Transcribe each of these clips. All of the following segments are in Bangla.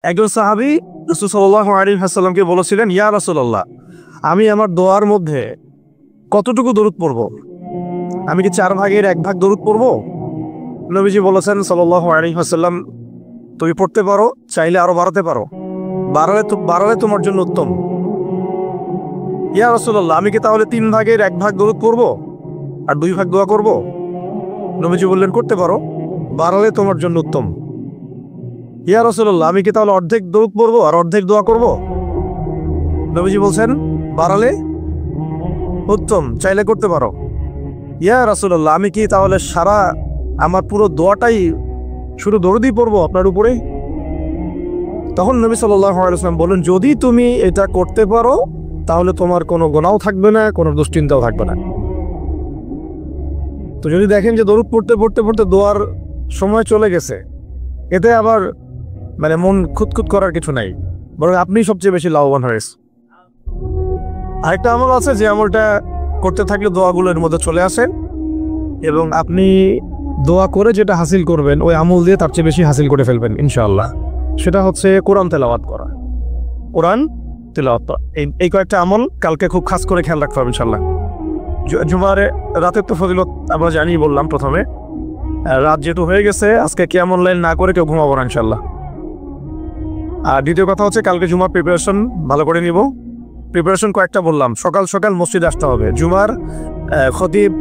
একজন সাহাবী রাসূল সাল্লাল্লাহু আলাইহি ওয়াসাল্লামকে বলেছিলেন, ইয়া রাসূলুল্লাহ, আমি আমার দোয়ার মধ্যে কতটুকু দরুদ পড়ব? আমি কি 4 ভাগের 1 ভাগ দরুদ পড়ব? নবীজি বলেছেন সাল্লাল্লাহু আলাইহি ওয়াসাল্লাম, তুমি পড়তে পারো, চাইলে আরো বাড়াতে পারো, বাড়ালে তোমার জন্য উত্তম। ইয়া রাসূলুল্লাহ, আমি কি তাহলে 3 ভাগের 1 ভাগ দরুদ পড়ব আর 2 ভাগ দোয়া করব? নবীজি বললেন, করতে পারো, বাড়ালে তোমার জন্য উত্তম। ইয়া রাসূলুল্লাহ, আমি কি তাহলে অর্ধেক দরুদ পড়ব আর অর্ধেক দোয়া করব? নবীজি বলছেন, বাড়ালে উত্তম, চাইলে করতে পারো। ইয়া রাসূলুল্লাহ, আমি কি তাহলে আমার পুরো দোয়াটাই শুধু দরুদই পড়ব আপনার উপরে? তখন নবী সাল্লাল্লাহু আলাইহি ওয়াসাল্লাম বলেন, যদি তুমি এটা করতে পারো তাহলে তোমার কোনো গুনাহ থাকবে না, কোনো দুশ্চিন্তাও থাকবে না। তো যদি দেখেন যে দরুদ পড়তে পড়তে পড়তে দোয়ার সময় চলে গেছে, এতে আবার মন খুঁতখুত করার কিছু নাই, বরং আপনি সবচেয়ে বেশি লাভবান হয়েছে। আরেকটা আমল আছে, যে আমলটা করতে থাকলে দোয়াগুলোর মধ্যে চলে আসে এবং আপনি দোয়া করে যেটা হাসিল করবেন ওই আমল দিয়ে তার চেয়ে বেশি হাসিল করে ফেলবেন ইনশাআল্লাহ। সেটা হচ্ছে কোরআন তেলাওয়াত করা। কোরআন তেলাওয়াত করা, এই কয়েকটা আমল কালকে খুব খাস করে খেয়াল রাখতে হবে ইনশাআল্লাহ। জুমার রাতের তো ফজিলত আমরা জানি, বললাম প্রথমে, রাত যেহেতু হয়ে গেছে, আজকে কিয়ামুল লাইল না করে কেউ ঘুমাবো না ইনশাআল্লাহ। আর দ্বিতীয় কথা হচ্ছে, কালকে জুমার প্রিপারেশন ভালো করে নিব। প্রিপারেশন কয়েকটা বললাম, সকাল সকাল মসজিদে আসতে হবে। জুমার খতিব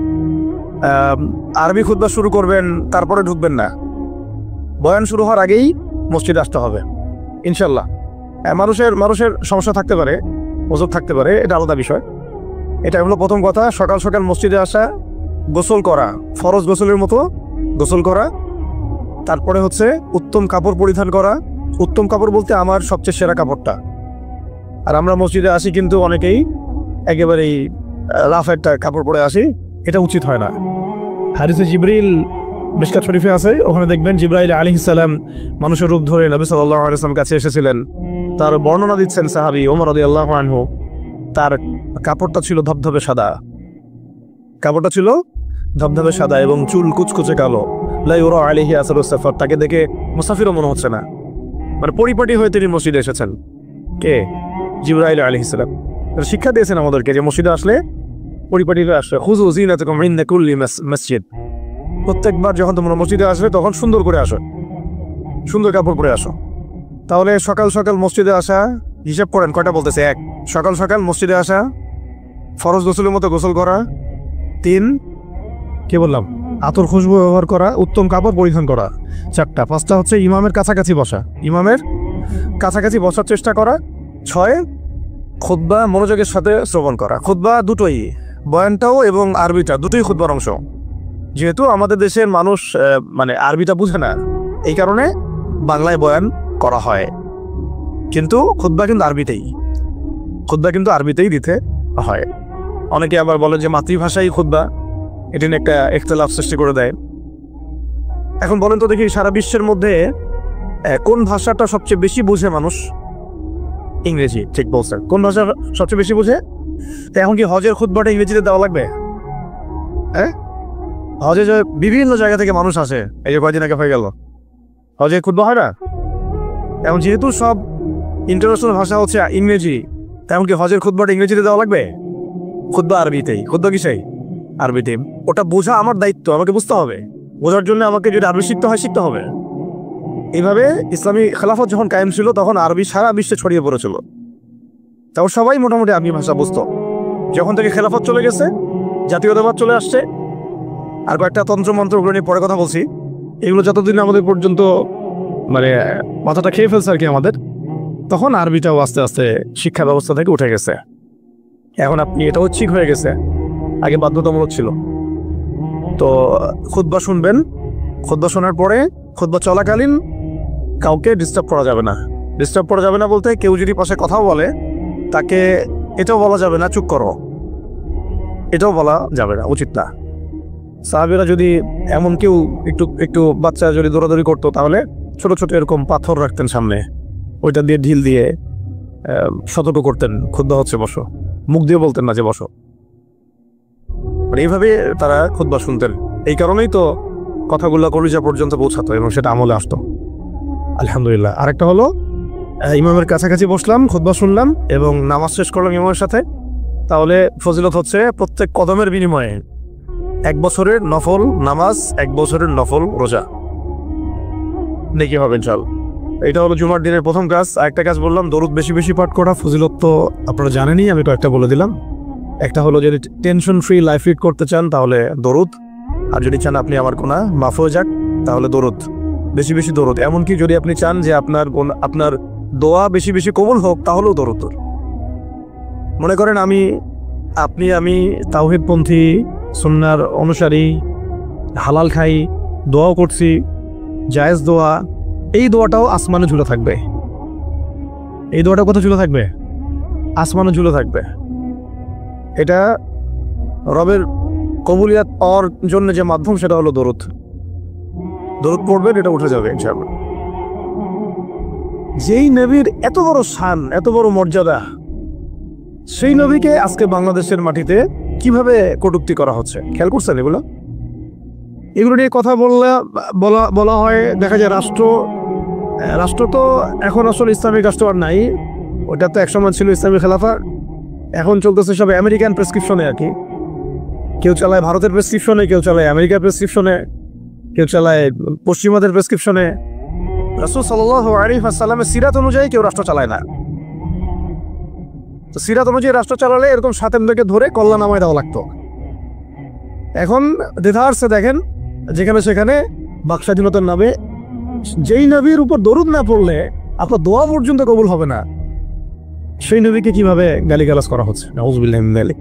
আরবি খুতবা শুরু করবেন, তারপরে ঢুকবেন না, বয়ান শুরু হওয়ার আগেই মসজিদে আসতে হবে ইনশাল্লাহ। মানুষের সমস্যা থাকতে পারে, ওজোর থাকতে পারে, এটা আলাদা বিষয়। এটা হলো প্রথম কথা, সকাল সকাল মসজিদে আসা, গোসল করা, ফরজ গোসলের মতো গোসল করা, তারপরে হচ্ছে উত্তম কাপড় পরিধান করা। উত্তম কাপড় বলতে আমার সবচেয়ে সেরা কাপড়টা। আর আমরা মসজিদে আসি কিন্তু অনেকেই একেবারেই রাফ একটা কাপড় পরে আসি, এটা উচিত হয় না। হাদিসে জিবরিল মিশকাত শরীফে আছে, ওখানে দেখবেন জিবরাইল আলাইহিস সালাম মানুষের রূপ ধরে নবী সাল্লাল্লাহু আলাইহি ওয়াসাল্লামের কাছে এসেছিলেন। তার বর্ণনা দিচ্ছেন সাহাবী ওমর রাদিয়াল্লাহু আনহু। তার কাপড়টা ছিল ধবধবে সাদা, কাপড়টা ছিল ধবধবে সাদা এবং চুল কুচকুচে কালো। লা ইউরা আলাইহি আসারুস সাফার, তাকে দেখে মুসাফিরও মনে হচ্ছে না, পরিপাটি হয়ে তিনি মসজিদে এসেছেন। কে? জিবরাইল আলাইহিস সালাম। শিক্ষা দিয়েছেন আমাদেরকে যে মসজিদে আসলে পরিপাটি হয়ে আসবে। খুযু যিনাতাকুম ইনদা কুল্লি মসজিদ, প্রত্যেকবার যখন তোমরা মসজিদে আসবে তখন সুন্দর করে আসো, সুন্দর কাপড় পরে আসো। তাহলে সকাল সকাল মসজিদে আসা, হিসাব করেন কয়টা বলতেছে? 1, সকাল সকাল মসজিদে আসা, ফরজ গোসলের মতো গোসল করা। 3, কি বললাম? আতর খুশবু ব্যবহার করা, উত্তম কাপড় পরিধান করা। 4টা। 5টা হচ্ছে ইমামের কাছাকাছি বসা, ইমামের কাছাকাছি বসার চেষ্টা করা। 6, খুতবা মনোযোগের সাথে শ্রবণ করা। খুতবা দুটোই, বয়ানটাও এবং আরবিটা, দুটোই খুতবার অংশ। যেহেতু আমাদের দেশের মানুষ আরবিটা বুঝে না, এই কারণে বাংলায় বয়ান করা হয়, কিন্তু খুতবা কিন্তু আরবিতেই দিতে হয়। অনেকে আবার বলে যে মাতৃভাষাই খুতবা, এটি একটা ইখতিলাফ সৃষ্টি করে দেয়। এখন বলেন তো দেখি, সারা বিশ্বের মধ্যে কোন ভাষাটা সবচেয়ে বেশি বুঝে মানুষ? ইংরেজি। ঠিক বলছেন। কোন ভাষা সবচেয়ে বেশি বুঝে? এখন কি হজের খুতবাটা ইংরেজিতে দেওয়া লাগবে? হ্যাঁ, হজে যে বিভিন্ন জায়গা থেকে মানুষ আসে, এই যে কয়দিন আগে হয়ে গেল, হজের খুতবা হয় না? এখন যেহেতু সব ইন্টারন্যাশনাল ভাষা হচ্ছে ইংরেজি, তেমন কি হজের খুতবাটা ইংরেজিতে দেওয়া লাগবে? খুতবা আরবিতেই। খুতবা কিসেই? আরবিতে। ওটা বোঝা আমার দায়িত্ব, আমাকে বুঝতে হবে। বোঝার জন্য আমাকে যদি আরবি শিখতে হয়, শিখতে হবে। এইভাবে ইসলামী খেলাফত যখন কায়েম ছিল তখন আরবি সারা বিশ্বে ছড়িয়ে পড়েছিল, তখন সবাই মোটামুটি আরবি ভাষা বুঝতো। যখন থেকে খেলাফত চলে গেছে, জাতীয়তাবাদ চলে আসছে, আর কয়েকটা তন্ত্রমন্ত্রগুলো নিয়ে পরে কথা বলছি, এগুলো যতদিন আমাদের পর্যন্ত মাথাটা খেয়ে ফেলছে আর কি আমাদের, তখন আরবিটাও আস্তে আস্তে শিক্ষা ব্যবস্থা থেকে উঠে গেছে। এখন আপনি এটাও ঠিক হয়ে গেছে, আগে বাধ্যতামূলক ছিল। তো খুতবা শুনবেন, খুতবা শোনার পরে খুতবা চলাকালীন কাউকে ডিস্টার্ব করা যাবে না। ডিস্টার্ব করা যাবে না বলতে, কেউ যদি পাশে কথাও বলে তাকে এটাও বলা যাবে না চুপ করো, এটাও বলা যাবে না, উচিত না। সাহাবীরা যদি এমন কেউ একটু বাচ্চা যদি দৌড়াদৌড়ি করতো, তাহলে ছোট ছোট এরকম পাথর রাখতেন সামনে, ওইটা দিয়ে ঢিল দিয়ে সতর্ক করতেন, খুতবা হচ্ছে বসো, মুখ দিয়ে বলতেন না যে বসো। এইভাবে তারা খুতবা শুনতেন। এই কারণেই তো কথাগুলো কলিজা পর্যন্ত পৌঁছাতো এবং সেটা আমলে আসতো। আলহামদুলিল্লাহ। আরেকটা হলো ইমামের কাছাকাছি বসলাম, খুতবা শুনলাম এবং নামাজ শেষ করলাম ইমামের সাথে, তাহলে ফজিলত হচ্ছে প্রত্যেক কদমের বিনিময়ে 1 বছরের নফল নামাজ, 1 বছরের নফল রোজা নেকি হবে ইনশাআল্লাহ। এটা হলো জুমার দিনের প্রথম কাজ। আরেকটা কাজ বললাম, দরুদ বেশি বেশি পাঠ করা। ফজিলত তো আপনারা জানেনই, আমি কয়েকটা বলে দিলাম। একটা হলো যদি টেনশন ফ্রি লাইফ লিড করতে চান তাহলে দরুদ, আর যদি চান আপনি আমার গুনাহ মাফ হয়ে যাক তাহলে দরুদ, বেশি বেশি দরুদ। এমনকি যদি আপনি চান যে আপনার দোয়া বেশি বেশি কবুল হোক তাহলেও দরুদ। মনে করেন আমি তাওহীদপন্থী, সুন্নাহর অনুসারী, হালাল খাই, দোয়াও করছি, জায়েজ দোয়া, এই দোয়াটাও আসমানে ঝুলে থাকবে। এই দোয়াটা কোথায় ঝুলে থাকবে? আসমানে ঝুলে থাকবে। এটা রবের কবুলিয়াত পাওয়ার জন্য যে মাধ্যম সেটা হলো দরুদ। দরুদ পড়বেন, এটা উঠে যাবে ইনশাআল্লাহ। যেই নবীর এত বড় শান, এত বড় মর্যাদা, সেই নবীকে আজকে বাংলাদেশের মাটিতে কিভাবে কটূক্তি করা হচ্ছে খেয়াল করছেন? এগুলো নিয়ে কথা বলা হয়। দেখা যায় রাষ্ট্র তো এখন আসলে ইসলামিক রাষ্ট্র আর নাই। ওটা তো একসময় ছিল ইসলামী খেলাফা, এখন চলতেছে সব আমেরিকান প্রেসক্রিপশনে আর কি। কেউ চালায় ভারতের প্রেসক্রিপশনে, কেউ চালায় আমেরিকার প্রেসক্রিপশনে, কেউ চালায় পশ্চিমাদের প্রেসক্রিপশনে। রাসূল সাল্লাল্লাহু আলাইহি ওয়াসাল্লামের সিরাত অনুযায়ী কেউ রাষ্ট্র চালায় না। তো সিরাত অনুযায়ী রাষ্ট্র চালালে এরকম সাতেমদেরকে ধরে কল্লা নামায় দেওয়া লাগতো। এখন দেধারসে দেখেন যেখানে সেখানে বাক স্বাধীনতার নামে যেই নবীর উপর দরুদ না পড়লে আপনার দোয়া পর্যন্ত কবুল হবে না, সেই নবীকে কিভাবে গালিগালাজ করা হচ্ছে। নাউযুবিল্লাহি মিন যালিক।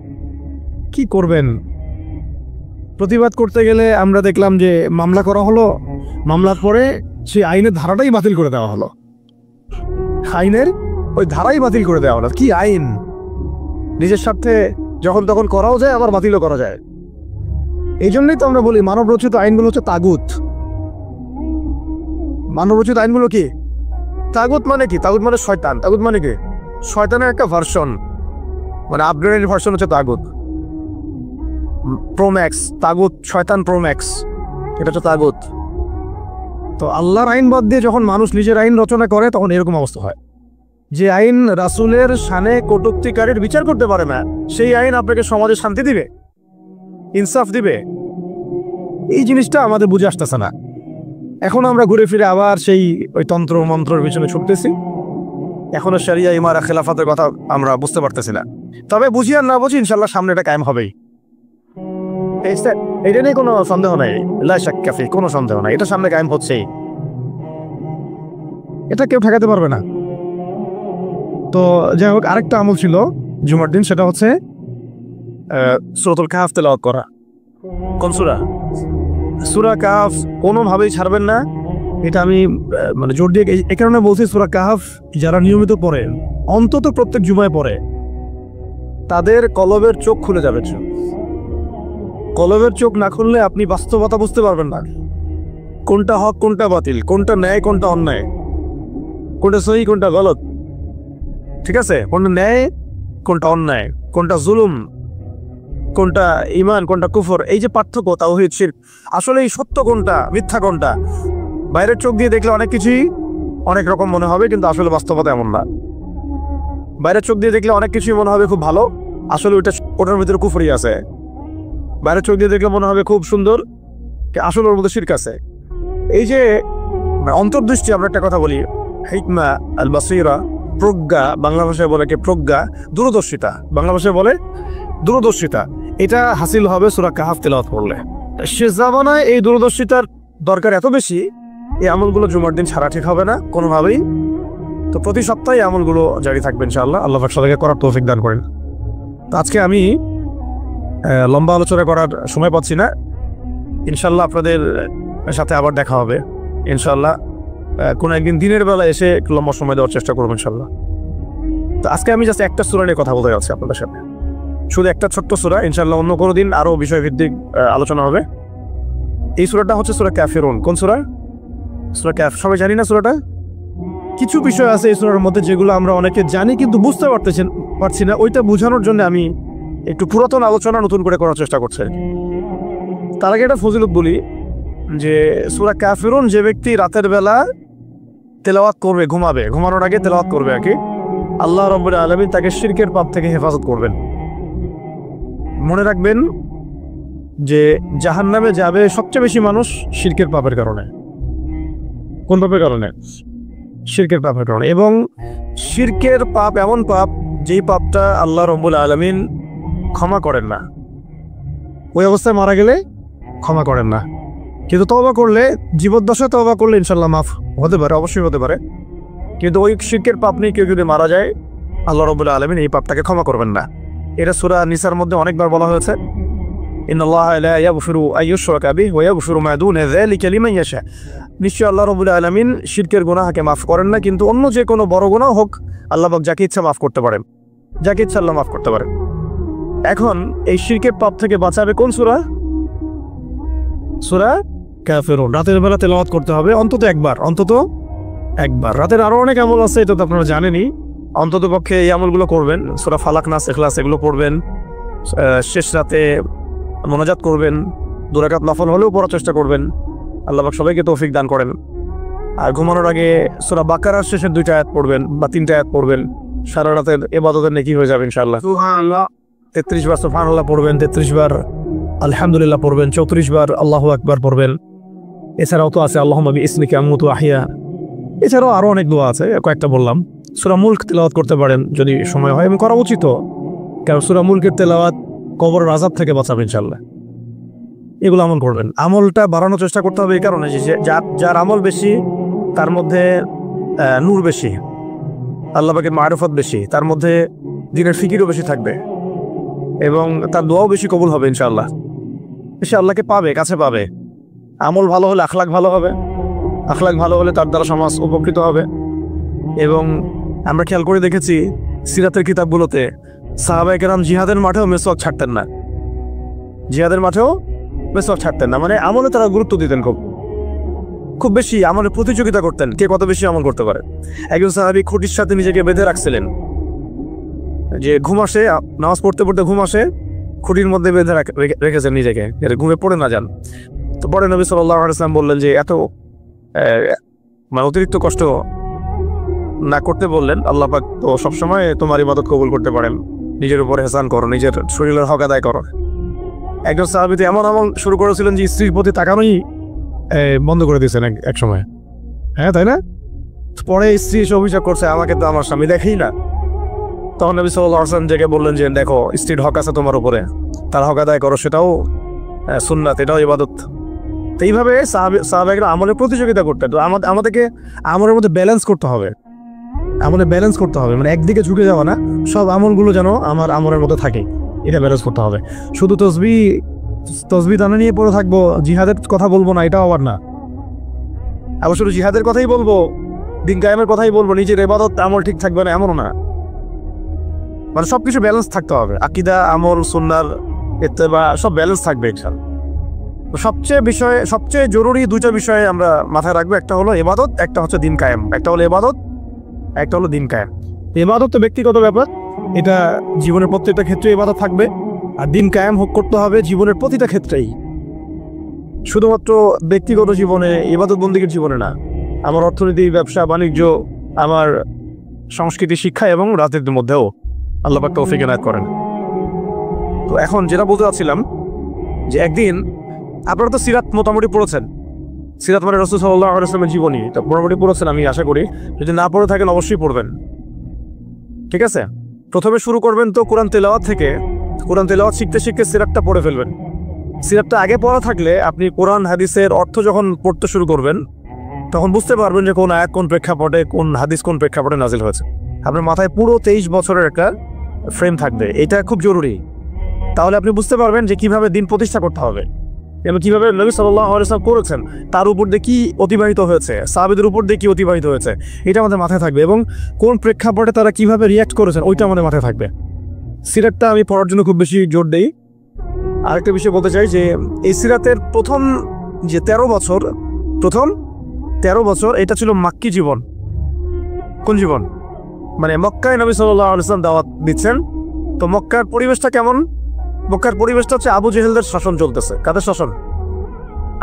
কি করবেন? প্রতিবাদ করতে গেলে আমরা দেখলাম যে মামলা করা হলো, মামলার পরে সেই আইনের ধারাটাই বাতিল করে দেওয়া হলো। আইনের ওই ধারাই বাতিল করে দেওয়া হলো। কি আইন? নিজের স্বার্থে যখন তখন করাও যায়, আবার বাতিলও করা যায়। এই জন্যই তো আমরা বলি মানব রচিত আইনগুলো হচ্ছে তাগুত। মানব রচিত আইনগুলো কি? তাগুত মানে কি? তাগুত মানে শয়তান। তাগুত মানে কি? শয়তানের একটা ভার্সন, মানে আপগ্রেডেড ভার্সন হচ্ছে তাগুত। প্রোম্যাক্স তাগুত, শয়তান প্রোম্যাক্স, এটা হচ্ছে তাগুত। তো আল্লাহর আইন বাদ দিয়ে যখন মানুষ নিজের আইন রচনা করে তখন এরকম অবস্থা হয়। যে আইন রাসূলের শানে কটূক্তিকারীর বিচার করতে পারে না, সেই আইন আপনাকে সমাজে শান্তি দিবে, ইনসাফ দিবে? এই জিনিসটা আমাদের বুঝে আসতেছে না। এখন আমরা ঘুরে ফিরে আবার সেই ওই তন্ত্র মন্ত্রের পিছনে ছুটতেছি। এখনো শরিয়া ইমারা খেলাফতের কথা আমরা বুঝতে পারতেছি না। তবে বুঝি আর না বুঝি ইনশাল্লাহ সামনে এটা কায়েম হবেই। এটা নিয়ে কোনো সন্দেহ নাই, লা শাক্কা ফি, কোনো সন্দেহ নাই, এটা সামনে কায়েম হচ্ছেই, এটা কেউ ঠেকাতে পারবে না। তো যাই হোক, আরেকটা আমল ছিল জুমার দিন, সেটা হচ্ছে সূরাতুল কাহফ তেলাওয়াত করা। কোন সূরা? সূরা কাহফ কোনোভাবেই ছাড়বেন না। এটা আমি মানে জোর দিয়ে এই কারণে বলছি, সূরা কাহফ যারা নিয়মিত পড়ে, অন্তত প্রত্যেক জুমায় পড়ে, তাদের কলবের চোখ খুলে যাবে। কলবের চোখ না খুললে আপনি বাস্তবতা বুঝতে পারবেন না। কোনটা হক, কোনটা বাতিল, কোনটা ন্যায়, কোনটা অন্যায়, কোনটা সহি, কোনটা গলত, ঠিক আছে? কোনটা ন্যায়, কোনটা অন্যায়, কোনটা জুলুম, কোনটা ঈমান, কোনটা কুফর, এই যে পার্থক্য, তাওহীদ শিরক, আসলে এই সত্য কোনটা, মিথ্যা কোনটা, বাইরের চোখ দিয়ে দেখলে অনেক কিছুই অনেক রকম মনে হবে, কিন্তু আসলে বাস্তবতা এমন না। বাইরের চোখ দিয়ে দেখলে অনেক কিছুই মনে হবে খুব ভালো, আসলে ওটার ভিতরে কুফরি আছে। বাইরের চোখ দিয়ে দেখলে মনে হবে খুব সুন্দর, আসলে ওর মধ্যে শিরক আছে। এই যে অন্তর্দৃষ্টি, আমরা একটা কথা বলি, হিকমা আল বাসীরা, প্রজ্ঞা, বাংলা ভাষায় বলে কি প্রজ্ঞা, দূরদর্শিতা, বাংলা ভাষায় বলে দূরদর্শিতা, এটা হাসিল হবে সূরা কাহফ তেলাওয়াত করলে। শেষ জামানায় এই দূরদর্শিতার দরকার এত বেশি, এই আমলগুলো জুমার দিন ছাড়া ঠিক হবে না কোনোভাবেই। তো প্রতি সপ্তাহে আমলগুলো জারি থাকবে ইনশাআল্লাহ। আল্লাহ পাক সবাইকে করার তৌফিক দান করেন। তো আজকে আমি লম্বা আলোচনা করার সময় পাচ্ছি না, ইনশাআল্লাহ আপনাদের সাথে আবার দেখা হবে ইনশাআল্লাহ। কোনো একদিন দিনের বেলা এসে একটু লম্বা সময় দেওয়ার চেষ্টা করবো ইনশাআল্লাহ। তো আজকে আমি জাস্ট একটা সূরা নিয়ে কথা বলতে যাচ্ছি আপনাদের সাথে, শুধু একটা ছোট্ট সূরা। ইনশাআল্লাহ অন্য কোনো দিন আরও বিষয়ভিত্তিক আলোচনা হবে। এই সূরাটা হচ্ছে সূরা কাফিরুন। কোন সূরা? সূরা কাফ। সবাই জানি না সূরাটা? কিছু বিষয় আছে এই সূরার মধ্যে যেগুলো আমরা অনেকে জানি কিন্তু বুঝতে পারছি না। ওইটা বোঝানোর জন্য আমি একটু পুরাতন আলোচনা নতুন করে করার চেষ্টা করছি। তার আগে একটা ফজিলত বলি যে সূরা কাফিরুন, যে ব্যক্তি রাতের বেলা তেলাওয়াত করবে, ঘুমানোর আগে তেলাওয়াত করবে আর কি, আল্লাহ রাব্বুল আলামিন তাকে শিরকের পাপ থেকে হেফাজত করবেন। মনে রাখবেন যে জাহান্নামে যাবে সবচেয়ে বেশি মানুষ শিরকের পাপের কারণে। কোন পাপের কারণে? শিরকের পাপের কারণে। এবং শিরকের পাপ এমন পাপ যেই পাপটা আল্লাহ রাব্বুল আলামিন ক্ষমা করেন না, ওই অবস্থায় মারা গেলে ক্ষমা করেন না। কিন্তু তওবা করলে, জীবদ্দশায় তওবা করলে ইনশাল্লাহ মাফ হতে পারে, অবশ্যই হতে পারে। কিন্তু ওই শিরকের পাপ নিয়ে কেউ যদি মারা যায়, আল্লাহ রাব্বুল আলামিন এই পাপটাকে ক্ষমা করবেন না। এটা সূরা নিসার মধ্যে অনেকবার বলা হয়েছে, ইন্নাল্লাহা লা ইয়াগফিরু আইয়ুশরাকা বিহি ওয়া ইয়াগফিরু মা দুনা যালিকা লিমান ইয়াশা। নিশ্চয়ই আল্লাহ রাব্বুল আলামিন শিরকের গুনাহকে মাফ করেন না, কিন্তু অন্য যে কোনো বড় গুনাহ হোক আল্লাহ পাক যাকে ইচ্ছা মাফ করতে পারেন, যাকে ইচ্ছা আল্লাহ মাফ করতে পারেন। এখন এই শিরকের পাপ থেকে বাঁচাবে কোন সূরা? সূরা কাফিরুন। রাতের বেলা তেলাওয়াত করতে হবে অন্তত একবার। রাতের আরো অনেক আমল আছে, এটা তো আপনারা জানেনই। অন্তত পক্ষে এই আমলগুলো করবেন, সূরা ফালাক, নাস, ইখলাস এগুলো পড়বেন। শেষ রাতে মোনাজাত করবেন, 2 রাকাত নফল হলেও পড়ার চেষ্টা করবেন। আল্লাহ পাক সবাইকে তৌফিক দান করেন। আর ঘুমানোর আগে সূরা বাকারার শেষের 2টা আয়াত পড়বেন বা 3টা আয়াত পড়বেন। সারা রাতের ইবাদতের নেকি হয়ে যাবে ইনশাআল্লাহ। সুবহানাল্লাহ 33 বার সুবহানাল্লাহ পড়বেন, 33 বার আলহামদুলিল্লাহ পড়বেন, 34 বার আল্লাহু আকবার পড়বেন। এছাড়াও তো আছে আল্লাহুম্মা বিইসমিকা আমুতু আহইয়া। এছাড়াও আরো অনেক দোয়া আছে, কয়েকটা বললাম। সূরা মুলক তেলাওয়াত করতে পারেন যদি সময় হয়, এবং করা উচিত, কারণ সূরা মুলকের তেলাওয়াত কবরের আযাব থেকে বাঁচাবে ইনশাআল্লাহ। এগুলো আমল করবেন। আমলটা বাড়ানোর চেষ্টা করতে হবে এই কারণে যে যার আমল বেশি তার মধ্যে নূর বেশি, আল্লাহ পাকের মারিফত বেশি, তার মধ্যে দ্বীনের ফিকিরও বেশি থাকবে, এবং তার দোয়াও বেশি কবুল হবে ইনশাআল্লাহ। সে আল্লাহকে পাবে, কাছে পাবে। আমল ভালো হলে আখলাক ভালো হবে, আখলাক ভালো হলে তার দ্বারা সমাজ উপকৃত হবে। এবং আমরা খেয়াল করে দেখেছি সিরাতের কিতাবগুলোতে সাহাবায়ে কেরাম জিহাদের মাঠেও মেসওয়াক ছাড়তেন না, মানে আমলে তারা গুরুত্ব দিতেন, খুব বেশি আমলের প্রতিযোগিতা করতেন, কে কত বেশি আমল করতে পারে। একজন সাহাবী খুঁটির সাথে নিজেকে বেঁধে রাখছিলেন, যে ঘুম আসে, নামাজ পড়তে পড়তে ঘুম আসে, খুঁটির মধ্যে বেঁধে রেখেছেন নিজেকে, ঘুমে পড়ে না যান। তো পরে নবী সাল্লাল্লাহু আলাইহি ওয়াসাল্লাম বললেন যে এত মানে অতিরিক্ত কষ্ট না করতে বললেন। আল্লাহ পাক তো সবসময় তোমার ইবাদত কবুল করতে পারেন, নিজের উপর এহসান করো, নিজের শরীরের হক আদায় করো। একজন সাহাবী তো এমন আমল শুরু করেছিলেন যে স্ত্রীর প্রতি তাকানোই বন্ধ করে দিয়েছেন এক সময়, হ্যাঁ তাই না? পরে স্ত্রী এসে অভিযোগ করছে, আমাকে তো আমার স্বামী দেখেই না। তখন নবী সাল্লাল্লাহু আলাইহি ওয়াসাল্লাম জেগে বললেন যে দেখো, স্ত্রীর হক আছে তোমার উপরে, তার হক আদায় করো, সেটাও সুন্নাত, এটাও ইবাদত। তো এইভাবে সাহাবায়েরা আমলের প্রতিযোগিতা করতেন। তো আমাদেরকে আমলের মধ্যে ব্যালেন্স করতে হবে, মানে একদিকে ঝুঁকে যাওয়া না, সব আমলগুলো যেন আমার আমলের মধ্যে থাকে, এটা ব্যালেন্স করতে হবে। শুধু তসবি দানা নিয়ে পড়ে থাকবো, জিহাদের কথা বলবো না, এটাও আবার না। আবার শুধু জিহাদের কথাই বলবো, দিন কায়েমের কথাই বলবো, নিজের ইবাদত আমল ঠিক থাকবে না, এমনও না। মানে সবকিছু ব্যালেন্স থাকতে হবে, আকীদা, আমল, সুন্নাহর ইত্তেবা সব ব্যালেন্স থাকবে ইনশাআল্লাহ। সবচেয়ে জরুরি 2টা বিষয় আমরা মাথায় রাখবো, একটা হলো ইবাদত, একটা হচ্ছে দিন কায়েম। একটা হলো ইবাদত, একটা হলো দিন কায়েম। ইবাদত তো ব্যক্তিগত ব্যাপার, এটা জীবনের প্রত্যেকটা ক্ষেত্রে ইবাদত থাকবে, আর দিন কায়েম করতে হবে জীবনের প্রতিটা ক্ষেত্রেই, শুধুমাত্র ব্যক্তিগত জীবনে, ইবাদত বন্দেগীর জীবনে না, আমার অর্থনীতি, ব্যবসা বাণিজ্য, আমার সংস্কৃতি, শিক্ষা এবং রাজনীতির মধ্যেও আল্লাহ পাক তৌফিক এনায়েত করেন। তো এখন যেটা বলতে চাচ্ছিলাম যে একদিন আপনারা তো সিরাত মোটামুটি পড়েছেন, সিরাত মানে রাসূল সাল্লাল্লাহু আলাইহি ওয়াসাল্লামের জীবনী, তো মোটামুটি পড়েছেন আমি আশা করি। যদি না পড়ে থাকেন অবশ্যই পড়বেন, ঠিক আছে? প্রথমে শুরু করবেন তো কোরআন তেলাওয়াত থেকে। কোরআন তেলাওয়াত শিখতে শিখতে সিরাতটা পড়ে ফেলবেন। সিরাতটা আগে পড়া থাকলে আপনি কোরআন হাদিসের অর্থ যখন পড়তে শুরু করবেন তখন বুঝতে পারবেন যে কোন আয়াত কোন প্রেক্ষাপটে, কোন হাদিস কোন প্রেক্ষাপটে নাজিল হয়েছে। আপনার মাথায় পুরো 23 বছরের একটা ফ্রেম থাকবে, এটা খুব জরুরি। তাহলে আপনি বুঝতে পারবেন যে কিভাবে দিন প্রতিষ্ঠা করতে হবে এবং কিভাবে নবী সাল্লাল্লাহু আলাইহি ওয়াসাল্লাম করেছেন, তার উপর দিয়ে কি অতিবাহিত হয়েছে, সাহাবীদের উপর দিয়ে কি অতিবাহিত হয়েছে, এটা আমাদের মাথায় থাকবে। এবং কোন প্রেক্ষাপটে তারা কিভাবে রিয়াক্ট করেছেন ওইটা আমাদের মাথায় থাকবে। সিরাতটা আমি পড়ার জন্য খুব বেশি জোর দেই। আরেকটা বিষয় বলতে চাই যে এই সিরাতের প্রথম যে 13 বছর এটা ছিল মাক্কি জীবন। কোন জীবন? মানে মক্কায় নবী সাল্লাল্লাহু আলাইহি ওয়াসাল্লাম দাওয়াত দিচ্ছেন। তো মক্কার পরিবেশটা কেমন? মক্কার পরিবেশটা হচ্ছে আবু জেহেলদের শাসন চলতেছে। কাদের শাসন?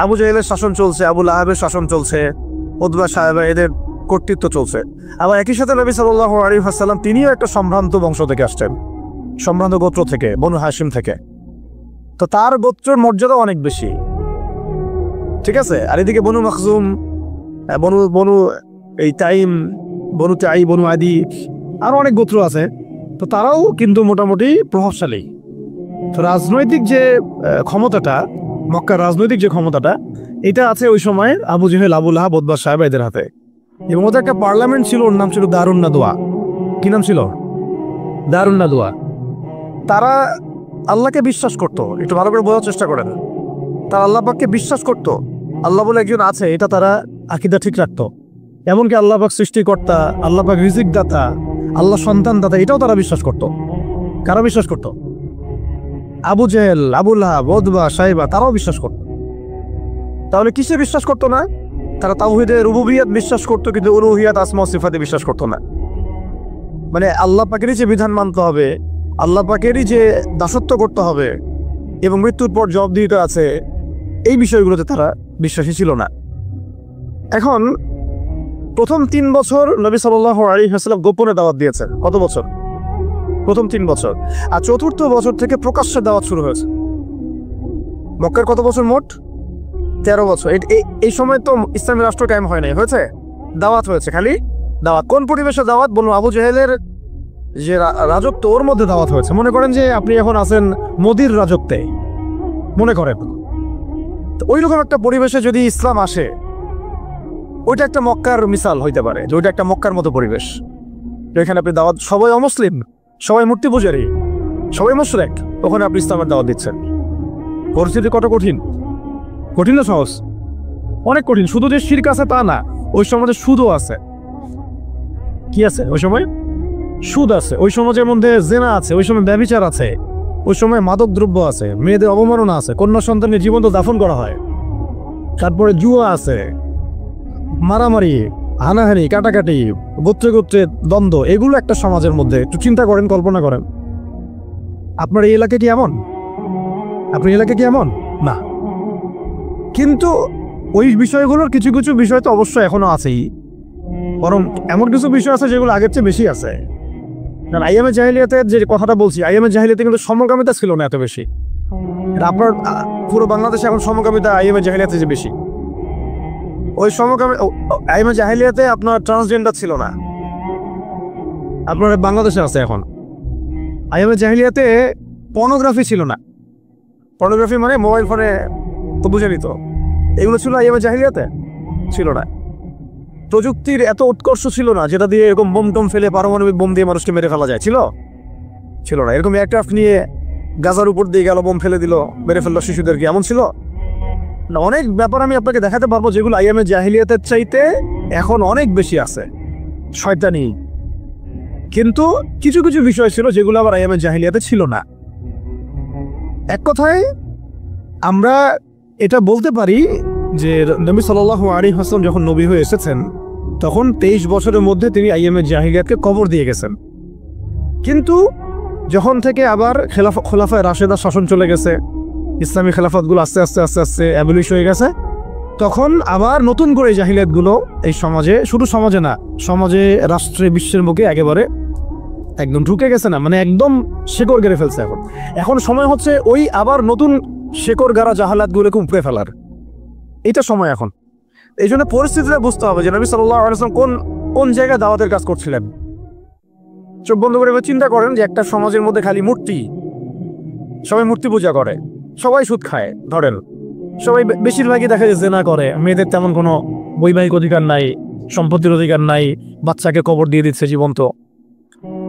আবু জেহেলের শাসন চলছে, আবু লাহাবের শাসন চলছে, উতবা সাহেবা এদের কর্তৃত্ব চলছে। আবার একই সাথে নবী সাল্লাল্লাহু আলাইহি ওয়াসাল্লাম তিনিও একটা সম্ভ্রান্ত বংশ থেকে আসছেন, সম্ভ্রান্ত গোত্র থেকে, বনু হাশিম থেকে। তো তার গোত্রের মর্যাদা অনেক বেশি, ঠিক আছে। আর এদিকে বনু মাখজুম, বনু বনু এই তাইম, বনু তাই, বনু আদি, আরো অনেক গোত্র আছে। তো তারাও কিন্তু মোটামুটি প্রভাবশালী। তো রাজনৈতিক যে ক্ষমতাটা, মক্কার রাজনৈতিক যে ক্ষমতাটা, এটা আছে ওই সময় আবু জেহেল, আবু লাহাব, উতবা, সায়বা এদের হাতে। এবং ওদের একটা পার্লামেন্ট ছিল, ওর নাম ছিল দারুন নাদওয়া। কি নাম ছিল? দারুন নাদওয়া। তারা আল্লাহকে বিশ্বাস করত, একটু ভালো করে বোঝার চেষ্টা করেন। তারা আল্লাহ পাককে বিশ্বাস করত, আল্লাহ বলে একজন আছে, এটা তারা আকীদা ঠিক রাখতো। এমনকি আল্লাহ পাক সৃষ্টিকর্তা, আল্লাহ পাক রিজিক দাতা, আল্লাহ সন্তান দাতা, এটাও তারা বিশ্বাস করত। কারা বিশ্বাস করত? আবু জেহেল, আবু লাহাব, উতবা, সায়বা, তারাও বিশ্বাস করত। তাহলে কিসে বিশ্বাস করতো না? তারা তাওহীদে রুবুবিয়্যাত বিশ্বাস করতো, কিন্তু উলুহিয়াত, আসমা ও সিফাতে বিশ্বাস করতো না। মানে আল্লাহ পাকেরই যে বিধান মানতে হবে, আল্লাহ পাকেরই যে দাসত্ব করতে হবে এবং মৃত্যুর পর জবাবদিহিতা আছে, এই বিষয়গুলোতে তারা বিশ্বাসী ছিল না। এখন প্রথম 3 বছর নবী সাল্লাল্লাহু আলাইহি ওয়াসাল্লাম গোপনে দাওয়াত দিয়েছেন। কত বছর? প্রথম 3 বছর। আর চতুর্থ বছর থেকে প্রকাশ্যে দাওয়াত শুরু হয়েছে। মক্কার কত বছর মোট? 13 বছর। এই সময় তো ইসলামী রাষ্ট্র কায়েম হয় নাই, হয়েছে? দাওয়াত হয়েছে, খালি দাওয়াত। কোন পরিবেশে দাওয়াত? বলুন, আবু জেহেলের যে রাজত্ব, ওর মধ্যে দাওয়াত হয়েছে। মনে করেন যে আপনি এখন আছেন মোদির রাজত্বে, মনে করেন। ওই রকম একটা পরিবেশে যদি ইসলাম আসে, ওইটা একটা মক্কার মিসাল হইতে পারে, যে ওইটা একটা মক্কার মতো পরিবেশ। এখানে আপনি দাওয়াত, সবাই অমুসলিম, সবাই মূর্তি পূজারী, সবাই মুশরিক, ওখানে আপনি ইসলামের দাওয়াত দিচ্ছেন। পরিস্থিতি কত কঠিন! কঠিন না সহজ? অনেক কঠিন। শুধু যে শিরক আছে তা না, ওই সমাজে সুদও আছে। কি আছে ওই সময়? সুদ আছে। ওই সমাজের মধ্যে জেনা আছে, ওই সময় ব্যভিচার আছে, ওই সময় মাদক দ্রব্য আছে, মেয়েদের অবমাননা আছে, কন্যা সন্তানের জীবন্ত দাফন করা হয়, তারপরে জুয়া আছে, মারামারি, হানাহানি, কাটাকাটি, গোত্রে গোত্রে দ্বন্দ্ব, এগুলো একটা সমাজের মধ্যে। একটু চিন্তা করেন, কল্পনা করেন। আপনার এই এলাকা কি এমন? আপনার এলাকা কি এমন? না। কিন্তু ওই বিষয়গুলোর কিছু কিছু বিষয় তো অবশ্যই এখনো আছেই, বরং এমন কিছু বিষয় আছে যেগুলো আগের চেয়ে বেশি আছে। কারণ আইয়ামে জাহিলিয়াতের যে কথাটা বলছি, আইয়ামে জাহিলিয়াতে কিন্তু সমকামিতা ছিল না এত বেশি। আপনার পুরো বাংলাদেশে এখন সমকামিতা আইয়ামে জাহিলিয়াতে যে বেশি। ওই আইয়ামে জাহিলিয়াতে আপনার ট্রান্সজেন্ডার ছিল না, আপনার বাংলাদেশে আছে এখন। আইয়ামে জাহিলিয়াতে পর্নোগ্রাফি ছিল না। পর্নোগ্রাফি মানে মোবাইল ফোনে তো বুঝে নিত, এগুলো ছিল আইয়ামে জাহিলিয়াতে? ছিল না। প্রযুক্তির এত উৎকর্ষ ছিল না যেটা দিয়ে এরকম বোম টোম ফেলে, পারমাণবিক বোম দিয়ে মানুষকে মেরে ফেলা যায়, ছিল না। এরকম এয়ারক্রাফট নিয়ে গাজার উপর দিয়ে গেল, বোম ফেলে দিল, মেরে ফেললো শিশুদেরকে, এমন ছিল না। অনেক ব্যাপার আমি আপনাকে দেখাতে পারবো যেগুলো আইয়ামে জাহিলিয়াতের চাইতে এখন অনেক বেশি আছে, শয়তানি। কিন্তু কিছু কিছু বিষয় ছিল যেগুলো আবার আইয়ামে জাহিলিয়াতে ছিল না। এক কথায় আমরা এটা বলতে পারি যে নবী সাল্লাল্লাহু আলাইহি ওয়াসাল্লাম যখন নবী হয়ে এসেছেন, তখন 23 বছরের মধ্যে তিনি আইয়ামে জাহিলিয়াতকে কবর দিয়ে গেছেন। কিন্তু যখন থেকে আবার খোলাফায়ে রাশেদা শাসন চলে গেছে, ইসলামী খেলাফতগুলো আস্তে আস্তে আস্তে আস্তে অ্যাবলিশ হয়ে গেছে, তখন আবার নতুন করে জাহিলিয়াতগুলো এই সমাজে, শুধু সমাজে না, সমাজে, রাষ্ট্রে, বিশ্বের মুখে একেবারে একদম ঢুকে গেছে না, মানে একদম শেকড় গেড়ে ফেলছে। এখন সময় হচ্ছে ওই আবার নতুন শেকড় গাড়া জাহালাতগুলোকে উপড়ে ফেলার, এটা সময় এখন। এই জন্য পরিস্থিতিটা বুঝতে হবে যে নবী সাল্লাল্লাহু আলাইহি ওয়াসাল্লাম কোন জায়গায় দাওয়াতের কাজ করছিলেন। চোখ বন্ধ করে চিন্তা করেন যে একটা সমাজের মধ্যে খালি মূর্তি, সবাই মূর্তি পূজা করে, সবাই সুদ খায়, ধরেন সবাই বেশিরভাগই দেখা যায় জেনা করে, মেয়েদের তেমন কোনো বৈবাহিক অধিকার নাই, সম্পত্তির অধিকার নাই, বাচ্চাকে কবর দিয়ে দিচ্ছে জীবন্ত,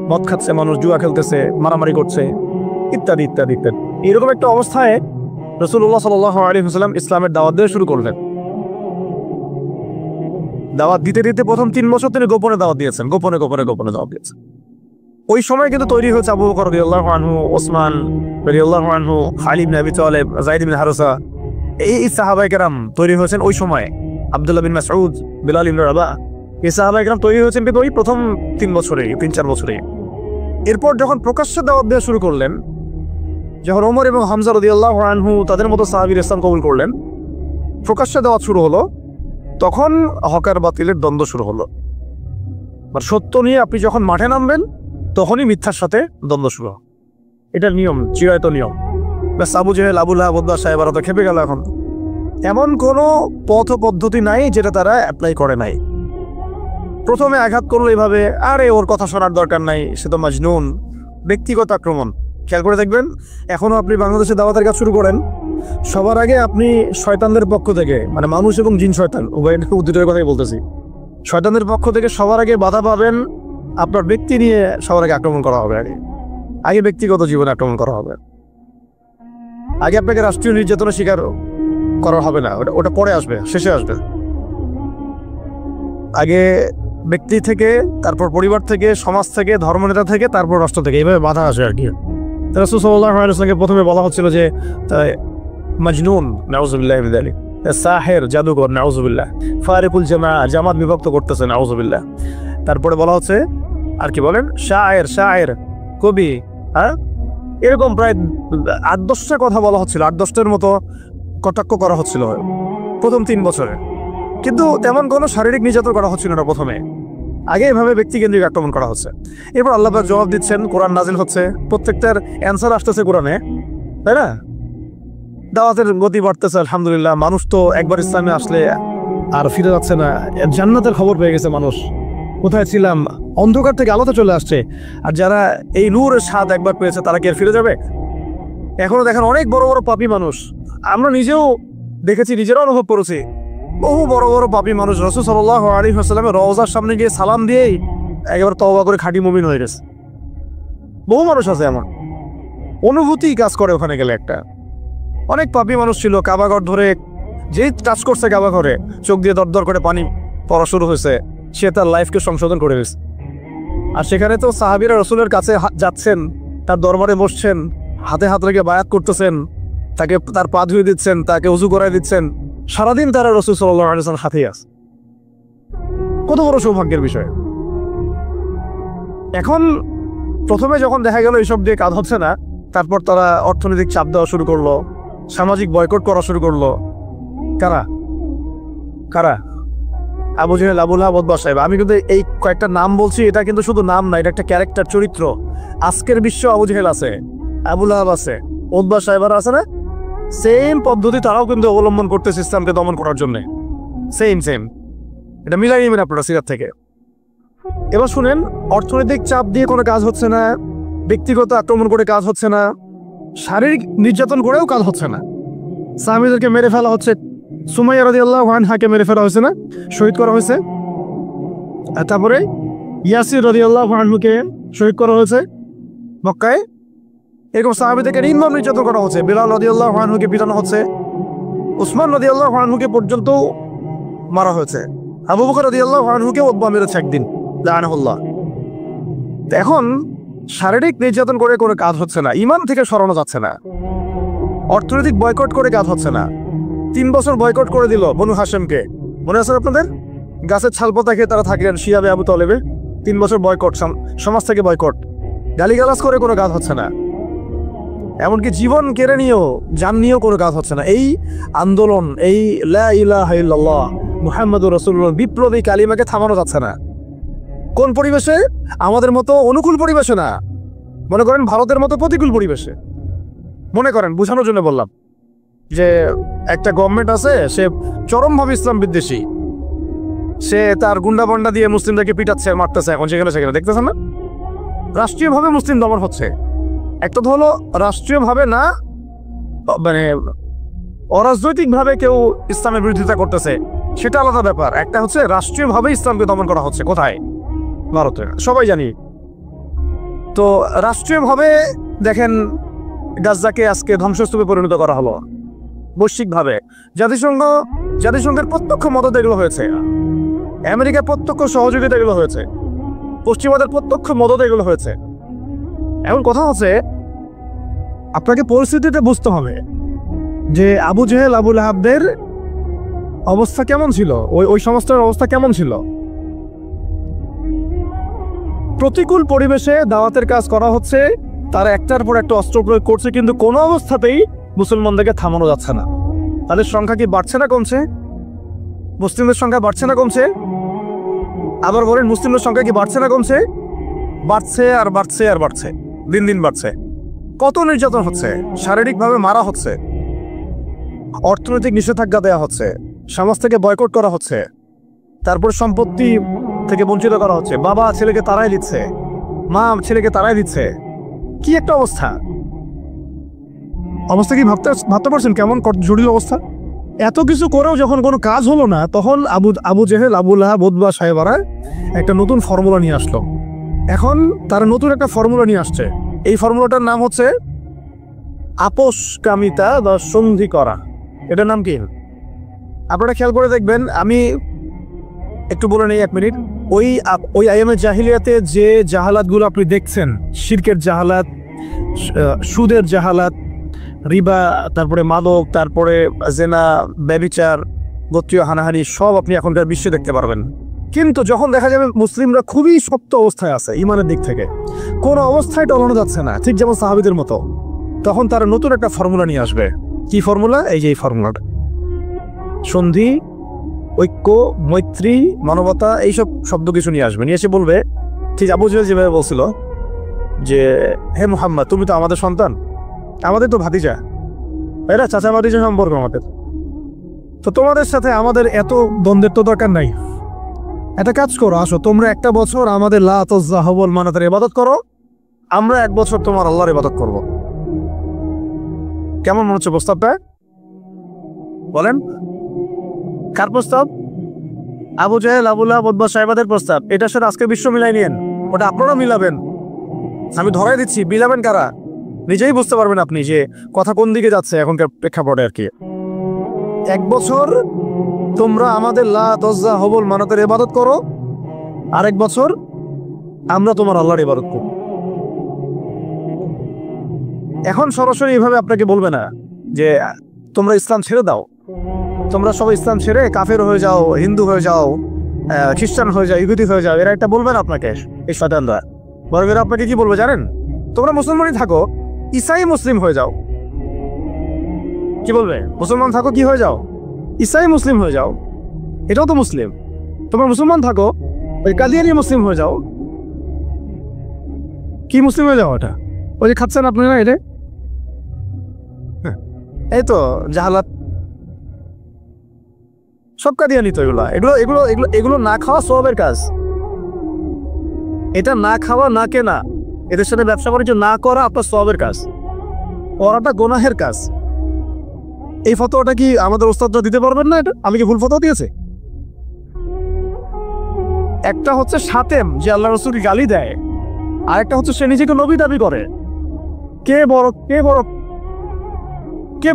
মদ খাচ্ছে মানুষ, জুয়া খেলতেছে, মারামারি করছে, ইত্যাদি ইত্যাদি ইত্যাদি। এরকম একটা অবস্থায় রাসূলুল্লাহ সাল্লাল্লাহু আলাইহি ওয়াসাল্লাম ইসলামের দাওয়াত দেওয়া শুরু করলেন। দাওয়াত দিতে দিতে প্রথম 3 বছর তিনি গোপনে দাওয়াত দিয়েছেন, গোপনে গোপনে গোপনে দাওয়াত দিয়েছেন। ওই সময় কিন্তু তৈরি হয়েছে আবু বকর রাদিয়াল্লাহু আনহু, ওসমান রাদিয়াল্লাহু আনহু, আলী ইবনে আবি তালেব, যায়েদ ইবনে হারেসা, এই সাহাবায়ে কেরাম তৈরি হয়েছেন ওই সময়। আব্দুল্লাহ বিন মাসউদ, বিলাল ইবনে রাবাহ, এই সাহাবায়ে কেরাম তৈরি হয়েছেন কিন্তু ওই প্রথম 3 বছরে, 3-4 বছরে। এরপর যখন প্রকাশ্যে দাওয়াত দেওয়া শুরু করলেন, যখন ওমর এবং হামজা রাদিয়াল্লাহু আনহু তাদের মতো সাহাবীর ইসলাম কবুল করলেন, প্রকাশ্যে দাওয়াত শুরু হলো, তখন হক আর বাতিলের দ্বন্দ্ব শুরু হলো। বা সত্য নিয়ে আপনি যখন মাঠে নামবেন তখনই মিথ্যার সাথে দ্বন্দ্ব শুরু। এটার নিয়ম, চিরায়ত নিয়ম। ব্যাস আবু জেহেল, আবু লাহাব, উতবা সাহেবরা তো খেপে গেল। এখন এমন কোনো পথ পদ্ধতি নাই যেটা তারা অ্যাপ্লাই করে নাই। প্রথমে আঘাত করলো এভাবে, আরে ওর কথা শোনার দরকার নাই, সে তো মাজনুন, ব্যক্তিগত আক্রমণ। খেয়াল করে দেখবেন, এখনও আপনি বাংলাদেশে দাওয়াতের কাজ শুরু করেন, সবার আগে আপনি শয়তানদের পক্ষ থেকে, মানে মানুষ এবং জিন শয়তান উভয় দুটোর কথাই বলতেছি, শয়তানদের পক্ষ থেকে সবার আগে বাধা পাবেন। আপনার ব্যক্তি নিয়ে সবার আগে আক্রমণ করা হবে। আগে ব্যক্তিগত জীবনে আক্রমণ করা হবে। আগে আপনাকে রাষ্ট্রীয় নির্যাতনের শিকার করা হবে না, ওটা পরে আসবে, শেষে আসবে। আগে ব্যক্তি থেকে, তারপর পরিবার থেকে, সমাজ থেকে, ধর্মনেতা থেকে, তারপর রাষ্ট্র থেকে, এইভাবে বাধা আসে আর কি। রাসূল সাল্লাল্লাহু আলাইহি ওয়াসাল্লামকে প্রথমে বলা হচ্ছিল যে মাজনুন, নাউযুবিল্লাহি মিন যালিক, সাহের, জাদুকর, নাউযুবিল্লাহ, ফারিকুল জামাত বিভক্ত করতেছে, নাউযুবিল্লাহ। তারপরে বলা হচ্ছে আর কি বলেন, শায়ের, কবি, হ্যাঁ, এরকম প্রায় ৮-১০টা কথা বলা হচ্ছিল, ৮-১০টার মতো কটাক্ষ করা হচ্ছিল প্রথম ৩ বছরে। কিন্তু তেমন কোনো শারীরিক নির্যাতন করা হচ্ছিল না প্রথমে। আগে এভাবে ব্যক্তিকেন্দ্রিক আক্রমণ করা হচ্ছে। এরপর আল্লাহ পাক জবাব দিচ্ছেন, কোরআন নাজিল হচ্ছে, প্রত্যেকটার অ্যান্সার আসতেছে কোরআনে, তাই না? দাওয়াতের গতি বাড়তেছে, আলহামদুলিল্লাহ। মানুষ তো একবার ইসলামে আসলে আর ফিরে যাচ্ছে না। জান্নাতের খবর পেয়ে গেছে মানুষ। কোথায় ছিলাম, অন্ধকার থেকে আলোতে চলে আসছে। আর যারা এই নূরের স্বাদ একবার পেয়েছে তারা কি আর ফিরে যাবে? এখনো দেখেন অনেক বড় বড় পাপী মানুষ, আমরা নিজেও দেখেছি, নিজেরা অনুভব করেছি, বহু বড় বড় পাপী মানুষ রাসূল সাল্লাল্লাহু আলাইহি ওয়াসাল্লামের রওজার সামনে গিয়ে সালাম দিয়েই একেবারে তওবা করে খাঁটি মুমিন হয়ে গেছে। বহু মানুষ আছে এমন, অনুভূতি কাজ করে ওখানে গেলে। একটা অনেক পাপী মানুষ ছিল, কাবাঘর ধরে যেই টাচ করছে কাবাঘরে, চোখ দিয়ে দরদর করে পানি পড়া শুরু হয়েছে, সে তার লাইফকে সংশোধন করে গেছে। আর সেখানে তো সাহাবীরা রাসূলের কাছে যাচ্ছেন, তার দরবারে বসছেন, হাতে হাত রেখে বায়াত করতেছেন, তাকে তার পা ধুয়ে দিচ্ছেন, তাকে উজু করাই দিচ্ছেন। সারাদিন তারা রাসূল সাল্লাল্লাহু আলাইহি ওয়াসাল্লাম সাথেই আছে। কত বড় সৌভাগ্যের বিষয়। এখন প্রথমে যখন দেখা গেল এইসব দিয়ে কাজ হচ্ছে না, তারপর তারা অর্থনৈতিক চাপ দেওয়া শুরু করলো, সামাজিক বয়কট করা শুরু করলো। কারা কারা? আবু জেহেল, আবু লাহাব, উতবা সাহেব। আমি কিন্তু এই কয়েকটা নাম বলছি, এটা কিন্তু শুধু নাম না, এটা একটা ক্যারেক্টার, চরিত্র। আজকের বিশ্ব আবু জেহেল আছে, আবু লাহাব আছে, উতবা সাহেবরা আছে না? সেম পদ্ধতি তারাও কিন্তু অবলম্বন করতেছে ইসলামকে দমন করার জন্য। সেম এটা মিলাই নেবেন আপনারা সিরাত থেকে। এবার শুনেন, অর্থনৈতিক চাপ দিয়ে কোনো কাজ হচ্ছে না, ব্যক্তিগত আক্রমণ করে কাজ হচ্ছে না, শারীরিক নির্যাতন করেও কাজ হচ্ছে না। সাহাবীদেরকে মেরে ফেলা হচ্ছে, সুমাইয়া রাদিয়াল্লাহু আনহাকে মেরে ফেলা হয়েছে না, শহীদ করা হয়েছে। আর তারপরে ইয়াসির রাদিয়াল্লাহু আনহুকে শহীদ করা হয়েছে মক্কায়। এরকম সাহাবীদেরকে নির্মম নির্যাতন করা হচ্ছে। বিলাল রাদিয়াল্লাহু আনহুকে পিটানো হচ্ছে, উসমান রাদিয়াল্লাহু আনহুকে পর্যন্ত মারা হয়েছে, আবু বকর রাদিয়াল্লাহু আনহুকে উতবা মেরেছে একদিন, লাআনাহুল্লাহ। এখন শারীরিক নির্যাতন করে কোনো কাজ হচ্ছে না, ঈমান থেকে সরানো যাচ্ছে না, অর্থনৈতিক বয়কট করে কাজ হচ্ছে না। 3 বছর বয়কট করে দিল বনু হাশেমকে, মনে আছে আপনাদের? গাছের ছালপাতা খেয়ে তারা থাকলেন শিয়াবে আবু তালেবে। 3 বছর বয়কট, সমাজ থেকে বয়কট, গালিগালাজ করে কোনো কাজ হচ্ছে না। এমনকি জীবন কেড়ে নিয়েও, জান নিয়েও কোনো কাজ হচ্ছে না। এই আন্দোলন, এই লা ইলাহা ইল্লাল্লাহ মুহাম্মাদুর রাসূলুল্লাহ বিপ্লবী কালিমাকে থামানো যাচ্ছে না। কোন পরিবেশে? আমাদের মতো অনুকূল পরিবেশে না, মনে করেন ভারতের মতো প্রতিকূল পরিবেশে। মনে করেন, বোঝানোর জন্য বললাম যে একটা গভর্নমেন্ট আছে, সে চরমভাবে ইসলাম বিদ্বেষী, সে তার গুন্ডা বন্ডা দিয়ে মুসলিমদেরকে পিটাচ্ছে, মারতেছে, এখন সেখানে দেখতেছেন না? রাষ্ট্রীয়ভাবে মুসলিম দমন হচ্ছে। একটা তো হলো রাষ্ট্রীয়ভাবে না, মানে অরাজনৈতিকভাবে কেউ ইসলামের বিরোধিতা করতেছে, সেটা আলাদা ব্যাপার। একটা হচ্ছে রাষ্ট্রীয়ভাবে ইসলামকে দমন করা হচ্ছে। কোথায়? ভারতে, সবাই জানি। তো রাষ্ট্রীয়ভাবে দেখেন গাজাকে আজকে ধ্বংসস্তূপে পরিণত করা হলো বৈশ্বিকভাবে। জাতিসংঘের প্রত্যক্ষ মদত এগুলো হয়েছে, আমেরিকার প্রত্যক্ষ সহযোগিতা এগুলো হয়েছে, পশ্চিমাদের প্রত্যক্ষ মদত এগুলো হয়েছে। এখন কথা হচ্ছে, আপনাকে পরিস্থিতিতে বুঝতে হবে যে আবু জেহেল, আবু লাহাবদের অবস্থা কেমন ছিল, ওই সমস্যার অবস্থা কেমন ছিল। প্রতিকূল পরিবেশে দাওয়াতের কাজ করা হচ্ছে, তারা একটার পর একটা অস্ত্র প্রয়োগ করছে, কিন্তু কোনো অবস্থাতেই মুসলমানদেরকে থামানো যাচ্ছে না। তাদের সংখ্যা কি বাড়ছে না কমছে? মুসলিমদের সংখ্যা বাড়ছে না কমছে? আবার বলেন মুসলিমদের সংখ্যা কি বাড়ছে না কমছে? বাড়ছে আর বাড়ছে আর বাড়ছে, দিন দিন বাড়ছে। কত নির্যাতন হচ্ছে, শারীরিকভাবে মারা হচ্ছে, অর্থনৈতিক নিষেধাজ্ঞা দেওয়া হচ্ছে, সমাজ থেকে বয়কট করা হচ্ছে, তারপর সম্পত্তি থেকে বঞ্চিত করা হচ্ছে, বাবা ছেলেকে তাড়াই দিচ্ছে, মা ছেলেকে তাড়াই দিচ্ছে। কি একটা অবস্থা! অবস্থা কি ভাবতে পারছেন কেমন জটিল অবস্থা? এত কিছু করেও যখন কোনো কাজ হলো না, তখন আবু জেহেল, আবু লাহাব, উতবা সাহেবারা একটা নতুন ফর্মুলা নিয়ে আসলো। এখন তারা নতুন একটা ফর্মুলা নিয়ে আসছে। এই ফর্মুলাটার নাম হচ্ছে আপোষকামিতা বা সন্ধি করা। এটার নাম কি আপনারা খেয়াল করে দেখবেন। আমি একটু বলে নেই 1 মিনিট। ওই আইএমএ জাহিলিয়াতে যে জাহালাতগুলো আপনি দেখছেন, শিরকের জাহালাত, সুদের জাহালাত, রিবা, তারপরে মাদক, তারপরে জেনা, ব্যভিচার, গোত্রীয় হানাহানি, সব আপনি এখনকার বিশ্বে দেখতে পারবেন। কিন্তু যখন দেখা যাবে মুসলিমরা খুবই শক্ত অবস্থায় আছে ইমানের দিক থেকে, কোনো অবস্থায় টলানো যাচ্ছে না, ঠিক যেমন সাহাবীদের মতো, তখন তারা নতুন একটা ফর্মুলা নিয়ে আসবে। কি ফর্মুলা? এই যে এই ফর্মুলাটা, সন্ধি, ঐক্য, মৈত্রী, মানবতা, এইসব শব্দ কিছু নিয়ে আসবে। নিয়ে এসে বলবে, ঠিক আবু জেহেল যেভাবে বলছিল যে হে মুহাম্মদ, তুমি তো আমাদের সন্তান, আমাদের তো ভাতিজা, এরা চাচা ভাতিজা সম্পর্ক আমাদের, তো তোমাদের সাথে আমাদের এত দ্বন্দ্বের তো দরকার নাই। একটা কাজ করো, আসো তোমরা একটা বছর আমাদের লাত ওয়াজ্জাহবল মানাতের ইবাদত করো, আমরা 1 বছর তোমার আল্লাহর ইবাদত করব। কেমন মনে হচ্ছে প্রস্তাবটা? বলেন, কার প্রস্তাব? আবু জেহেল, আবু লাহাব, উতবা সাহেবাদের প্রস্তাব। এটার সাথে আজকে বিশ্ব মিলাই নিয়েন, ওটা আপনারা মিলাবেন। আমি ধরাই দিচ্ছি, মিলাবেন কারা নিজেই বুঝতে পারবেন আপনি যে কথা কোন দিকে যাচ্ছে এখনকার প্রেক্ষাপটে আর কি। 1 বছর তোমরা আমাদের লাত ওয়াজ্জাহবল মানাতের ইবাদত করো, আর 1 বছর আমরা তোমার আল্লাহর ইবাদত করব। এখন সরাসরি এইভাবে আপনাকে বলবে না যে তোমরা ইসলাম ছেড়ে দাও, তোমরা সবাই ইসলাম ছেড়ে কাফের হয়ে যাও, হিন্দু হয়ে যাও, খ্রিস্টান হয়ে যাও, ইহুদি হয়ে যাও। এরা একটা বলবে না আপনাকে, এই শয়তানরা। বরং এরা আপনাকে কি বলবে জানেন? তোমরা মুসলমানই থাকো, ঈসাই মুসলিম হয়ে যাও। কি বলবে? মুসলমান থাকো, কি হয়ে যাও? ঈসাই মুসলিম হয়ে যাও, এটাও তো মুসলিম। তোমরা মুসলমান থাকো, ওই কাদিয়ানি মুসলিম হয়ে যাও। কি মুসলিম হয়ে যাও? ওটা ওই যে খাচ্ছেন আপনারা, এটা এই তো জাহালাত, সব কাদিয়ানি তো এগুলো এগুলো এগুলো এগুলো এগুলো না খাওয়া সওয়াবের কাজ। এটা না খাওয়া, না কেনা, এদের সাথে ব্যবসা বাণিজ্য না করা আপনার সওয়াবের কাজ, করাটা গুনাহের কাজ। এই ফতোয়াটা কি আমাদের ওস্তাদরা দিতে পারবেন না? এটা আমি কি ভুল ফতোয়া দিয়েছি? একটা হচ্ছে সাতেম, যে আল্লাহ রাসূলকে গালি দেয়, আর একটা হচ্ছে সে নিজেকে নবী দাবি করে। কে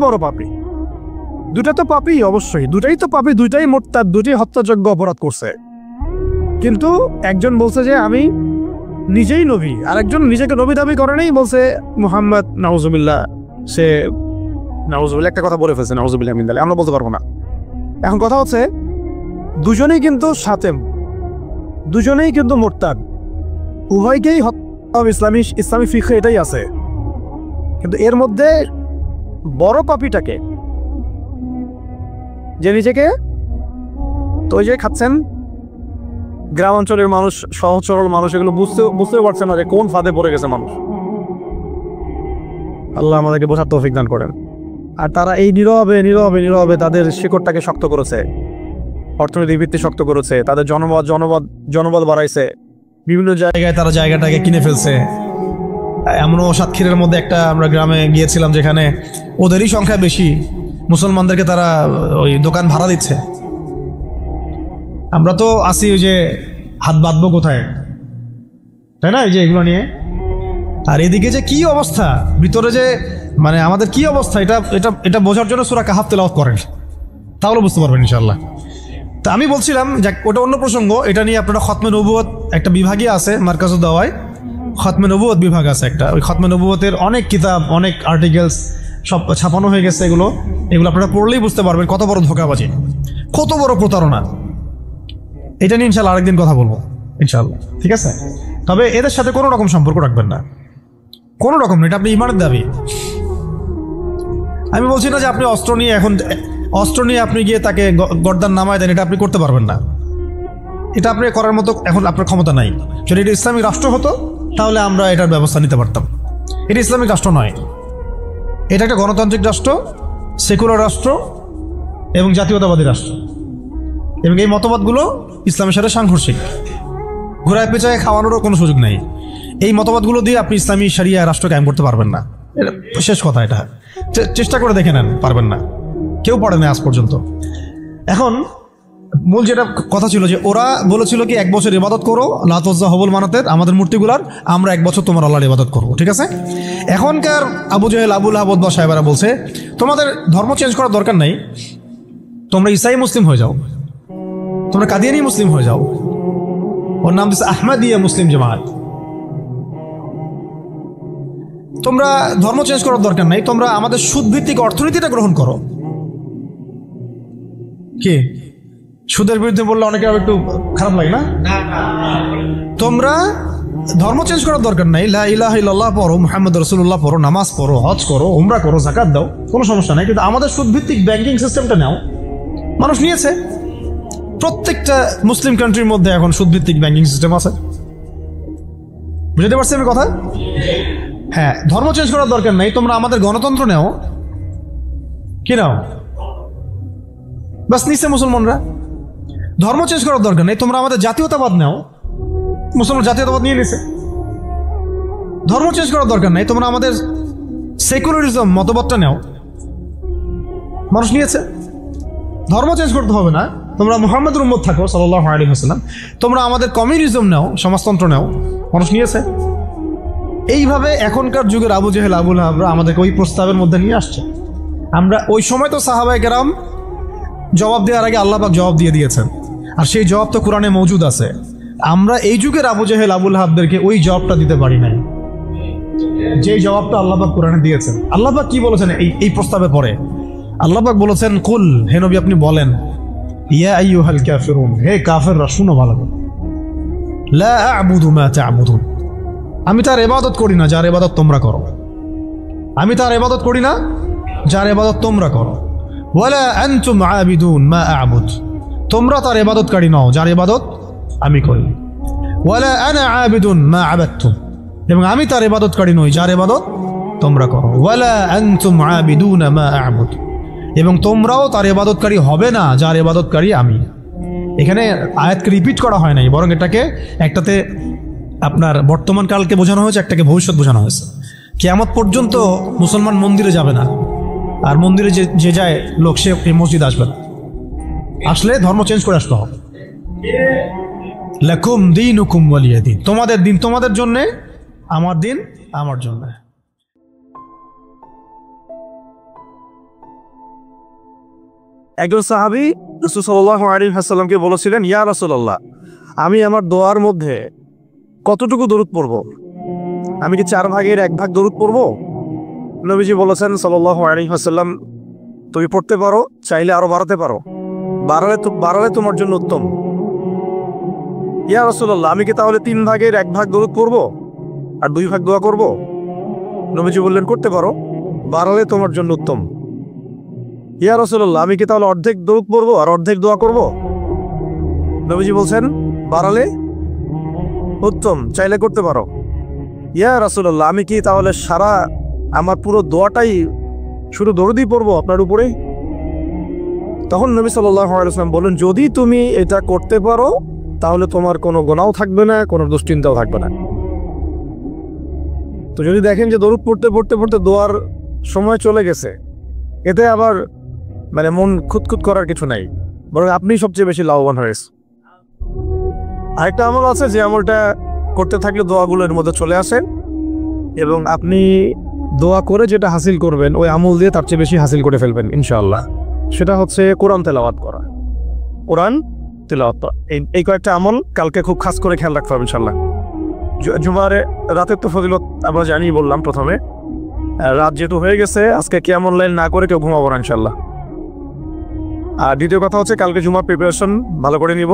বড় পাপী? দুটা তো পাপী, অবশ্যই দুটাই তো পাপী, দুইটাই মুরতাদ, দুটোই হত্যাযোগ্য অপরাধ করছে। কিন্তু একজন বলছে যে আমি নিজেই নবী, আর একজন নিজেকে নবী দাবি করে নেই, বলছে মুহাম্মদ নাউজুবিল্লাহ, সে নাউজুবিল্লাহ একটা কথা বলে ফেলছে, নাউজুবিল্লাহ মিন যালিক, আমরা বলতে পারবো না। এখন কথা হচ্ছে দুজনেই কিন্তু সাতেম, দুজনেই কিন্তু মুরতাদ, উভয়কেই ইসলামী ফিকহে এটাই আছে। কিন্তু এর মধ্যে বড় পাপীটাকে, যে নিজেকে, তো ওই যে খাচ্ছেন গ্রাম অঞ্চলের মানুষ, সহজ সরল মানুষ, এগুলো বুঝতেও পারছে না যে কোন ফাঁদে পড়ে গেছে মানুষ। আল্লাহ আমাদেরকে বোঝার তৌফিক দান করেন। আর তারা এই নীরবে তাদের শিকড়টাকে শক্ত করেছে, অর্থনৈতিক ভিত্তি শক্ত করেছে, তাদের জনবল বাড়াইছে, বিভিন্ন জায়গায় তারা জায়গাটাকে কিনে ফেলছে। এমনও সাতক্ষীরের মধ্যে একটা আমরা গ্রামে গিয়েছিলাম যেখানে ওদেরই সংখ্যা বেশি, মুসলমানদেরকে তারা ওই দোকান ভাড়া দিচ্ছে। আমরা তো আসি ওই যে হাত বাঁধবো কোথায়, তাই না, এই যে এগুলো নিয়ে। আর এদিকে যে কি অবস্থা ভিতরে, যে মানে আমাদের কি অবস্থা, এটা এটা এটা বোঝার জন্য সূরা কাহাফ তেলাওয়াত করেন, তাহলে বুঝতে পারবেন ইনশাআল্লাহ। তা আমি বলছিলাম যে ওটা অন্য প্রসঙ্গ, এটা নিয়ে আপনারা খতমে নবুয়ত একটা বিভাগই আছে মার্কাজুদ দাওয়ায়, খতমে নবুয়ত বিভাগ আছে একটা। ওই খতমে নবুয়তের অনেক কিতাব, অনেক আর্টিকেলস সব ছাপানো হয়ে গেছে। এগুলো আপনারা পড়লেই বুঝতে পারবেন কত বড় ধোঁকাবাজি, কত বড় প্রতারণা। এটা নিয়ে ইনশাআল্লাহ আরেকদিন কথা বলবো ইনশাআল্লাহ, ঠিক আছে? তবে এদের সাথে কোনো রকম সম্পর্ক রাখবেন না, কোনো রকম। এটা আপনি ইমানের দাবি। আমি বলছি না যে আপনি অস্ত্র নিয়ে আপনি গিয়ে তাকে গর্দান নামায় দেন, এটা আপনি করতে পারবেন না। এটা আপনি করার মতো এখন আপনার ক্ষমতা নাই। যদি এটা ইসলামিক রাষ্ট্র হতো তাহলে আমরা এটার ব্যবস্থা নিতে পারতাম। এটা ইসলামিক রাষ্ট্র নয়, এটা একটা গণতান্ত্রিক রাষ্ট্র, সেকুলার রাষ্ট্র এবং জাতীয়তাবাদী রাষ্ট্র, এবং এই মতবাদগুলো ইসলামের সাথে সাংঘর্ষিক। ঘোড়ায় পেঁচায় খাওয়ানোরও কোনো সুযোগ নেই। এই মতবাদগুলো দিয়ে আপনি ইসলামী শরিয়া রাষ্ট্র কায়েম করতে পারবেন না, এটা শেষ কথা। এটা চেষ্টা করে দেখে নেন, পারবেন না, কেউ পারে না আজ পর্যন্ত। এখন মূল যেটা কথা ছিল যে ওরা বলেছিল কি 1 বছর ইবাদত করো লাত উজ্জা হবল মানাতের আমাদের মূর্তিগুলার, আমরা 1 বছর তোমার আল্লাহর ইবাদত করবো, ঠিক আছে। এখনকার আবু জেহেল, আবুল আহাব বা সাহেবেরা বলছে তোমাদের ধর্ম চেঞ্জ করার দরকার নাই, তোমরা ইসাই মুসলিম হয়ে যাও, তোমরা কাদিয়ানি মুসলিম হয়ে যাও। ওর নাম দিচ্ছে আহমদিয়া মুসলিম জামাত। তোমরা ধর্ম চেঞ্জ করার দরকার নাই, তোমরা আমাদের সুদভিত্তিক অর্থনীতিটা গ্রহণ করো। কি সুদের বিরুদ্ধে বললে অনেকে একটু খারাপ লাগে না? তোমরা ধর্ম চেঞ্জ করার দরকার নাই, লা ইলাহা ইল্লাল্লাহ পড়ো, মুহাম্মদ রাসূলুল্লাহ পড়ো, নামাজ পড়ো, হজ করো, উমরা করো, যাকাত দাও, কোনো সমস্যা নাই, কিন্তু আমাদের সুদভিত্তিক ব্যাংকিং সিস্টেমটা নাও। মানুষ নিয়েছে, প্রত্যেকটা মুসলিম কান্ট্রির মধ্যে এখন সুদভিত্তিক ব্যাংকিং সিস্টেম আছে। বুঝতে পারছি আমি কথা? হ্যাঁ, ধর্ম চেঞ্জ করার দরকার নাই, তোমরা আমাদের গণতন্ত্র নাও। কি নাও? বাস নিচ্ছে মুসলমানরা। ধর্ম চেঞ্জ করার দরকার নেই, তোমরা আমাদের জাতীয়তাবাদ নাও। মুসলমান জাতীয়তাবাদ নিয়ে নিছে। ধর্ম চেঞ্জ করার দরকার নেই, তোমরা আমাদের সেকুলারিজম মতবাদটা নাও। মানুষ নিয়েছে। ধর্ম চেঞ্জ করতে হবে না, তোমরা মুহাম্মদের উম্মত থাকো সাল্লাল্লাহু আলাইহি ওয়াসাল্লাম। তোমরা আমাদের কমিউনিজম নাও, সমাজতন্ত্র নাও। মানুষ নিয়েছে। এইভাবে এখনকার যুগের আবু জেহেল, আবুল আহাবরা আমাদেরকে ওই প্রস্তাবের মধ্যে নিয়ে আসছে। আমরা ওই সময় তো সাহাবায়ে কেরাম জবাব দেওয়ার আগে আল্লাহ পাক জবাব দিয়ে দিয়েছেন, আর সেই জবাব তো কোরআনে মওজুদ আছে। আমরা এই যুগের আবু জেহেল, আবুল আহাবদেরকে ওই জবাবটা দিতে পারি নাই, যে জবাবটা আল্লাহ পাক কোরআনে দিয়েছেন। আল্লাহ পাক কি বলেছেন এই প্রস্তাবের পরে? আল্লাহ পাক বলেছেন, কুল, হে নবী আপনি বলেন, ইয়া আইয়ুহাল কাফিরুন, হে কাফেররা শুনো ভালো করে, লা আ'বুদু মা তা'বুদুন, আমি তার ইবাদত করি না যার ইবাদত তোমরা করো। আমি তার ইবাদত করি না যার ইবাদত তোমরা করো। ওয়ালা আনতুম আবিদুন মা আ'বুদ, তোমরা তার ইবাদতকারী নও যার ইবাদত আমি করি। ওয়ালা আনা আবিদুন মা আবাদতুম, এবং আমি তার ইবাদতকারী নই যার ইবাদত তোমরা করো। ওয়ালা আনতুম আবিদুন মা আ'বুদ, এবং তোমরাও তার ইবাদতকারী হবে না যার ইবাদতকারী আমি। এখানে আয়াতকে রিপিট করা হয় নাই, বরং এটাকে একটাতে আপনার বর্তমান কালকে বোঝানো হয়েছে, একটাকে ভবিষ্যৎ বোঝানো হয়েছে। কিয়ামত পর্যন্ত মুসলমান মন্দিরে যাবে না, আর মন্দিরে যে যায় লোক সে এই মসজিদ আসবে না। আসলে ধর্ম চেঞ্জ করে আসতে হবে। লাকুম দীনুকুম ওয়ালিয়া দীন, তোমাদের দিন তোমাদের জন্য, আমার দিন আমার জন্য। একজন সাহাবী রাসূল সাল্লাল্লাহু আলাইহি ওয়াসাল্লামকে বলেছিলেন, ইয়া রাসূলুল্লাহ, আমি আমার দোয়ার মধ্যে কতটুকু দরুদ পড়ব? আমি কি 4 ভাগের 1 ভাগ দরুদ পড়ব? নবীজি বলেছেন সাল্লাল্লাহু আলাইহি ওয়াসাল্লাম, তুমি পড়তে পারো, চাইলে আরো বাড়াতে পারো, বাড়ালে তোমার জন্য উত্তম। ইয়া রাসূলুল্লাহ, আমি কি তাহলে 3 ভাগের 1 ভাগ দরুদ পড়ব আর 2 ভাগ দোয়া করব? নবীজি বললেন, করতে পারো, বাড়ালে তোমার জন্য উত্তম। ইয়া রাসূলুল্লাহ, আমি কি তাহলে অর্ধেক দরুদ পড়ব আর অর্ধেক দোয়া করব? নবীজি বলছেন, বাড়ালে উত্তম, চাইলে করতে পারো। ইয়া রাসূলুল্লাহ, আমি কি তাহলে আমার পুরো দোয়াটাই শুধু দরুদই পড়বো আপনার উপরে? তখন নবী সাল্লাল্লাহু আলাইহি ওয়াসাল্লাম বলেন, যদি তুমি এটা করতে পারো তাহলে তোমার কোনো গুনাহও থাকবে না, কোনো দুশ্চিন্তাও থাকবে না। তো যদি দেখেন যে দরুদ পড়তে পড়তে পড়তে দোয়ার সময় চলে গেছে, এতে আবার মন খুঁতখুত করার কিছু নাই, বরং আপনি সবচেয়ে বেশি লাভবান হয়েছে। আরেকটা আমল আছে, যে আমলটা করতে থাকলে দোয়াগুলোর মধ্যে চলে আসে, এবং আপনি দোয়া করে যেটা হাসিল করবেন ওই আমল দিয়ে তার চেয়ে বেশি হাসিল করে ফেলবেন ইনশাআল্লাহ। সেটা হচ্ছে কোরআন তেলাওয়াত করা। কোরআন তেলাওয়াত করা, এই কয়েকটা আমল কালকে খুব খাস করে খেয়াল রাখতে হবে ইনশাআল্লাহ। জুমার রাতের তো ফজিলত আমরা জানি, বললাম প্রথমে, রাত যেহেতু হয়ে গেছে, আজকে কিয়ামুল লাইল না করে কেউ ঘুমাবো না ইনশাআল্লাহ। আর দ্বিতীয় কথা হচ্ছে, কালকে জুমার প্রিপারেশন ভালো করে নিব।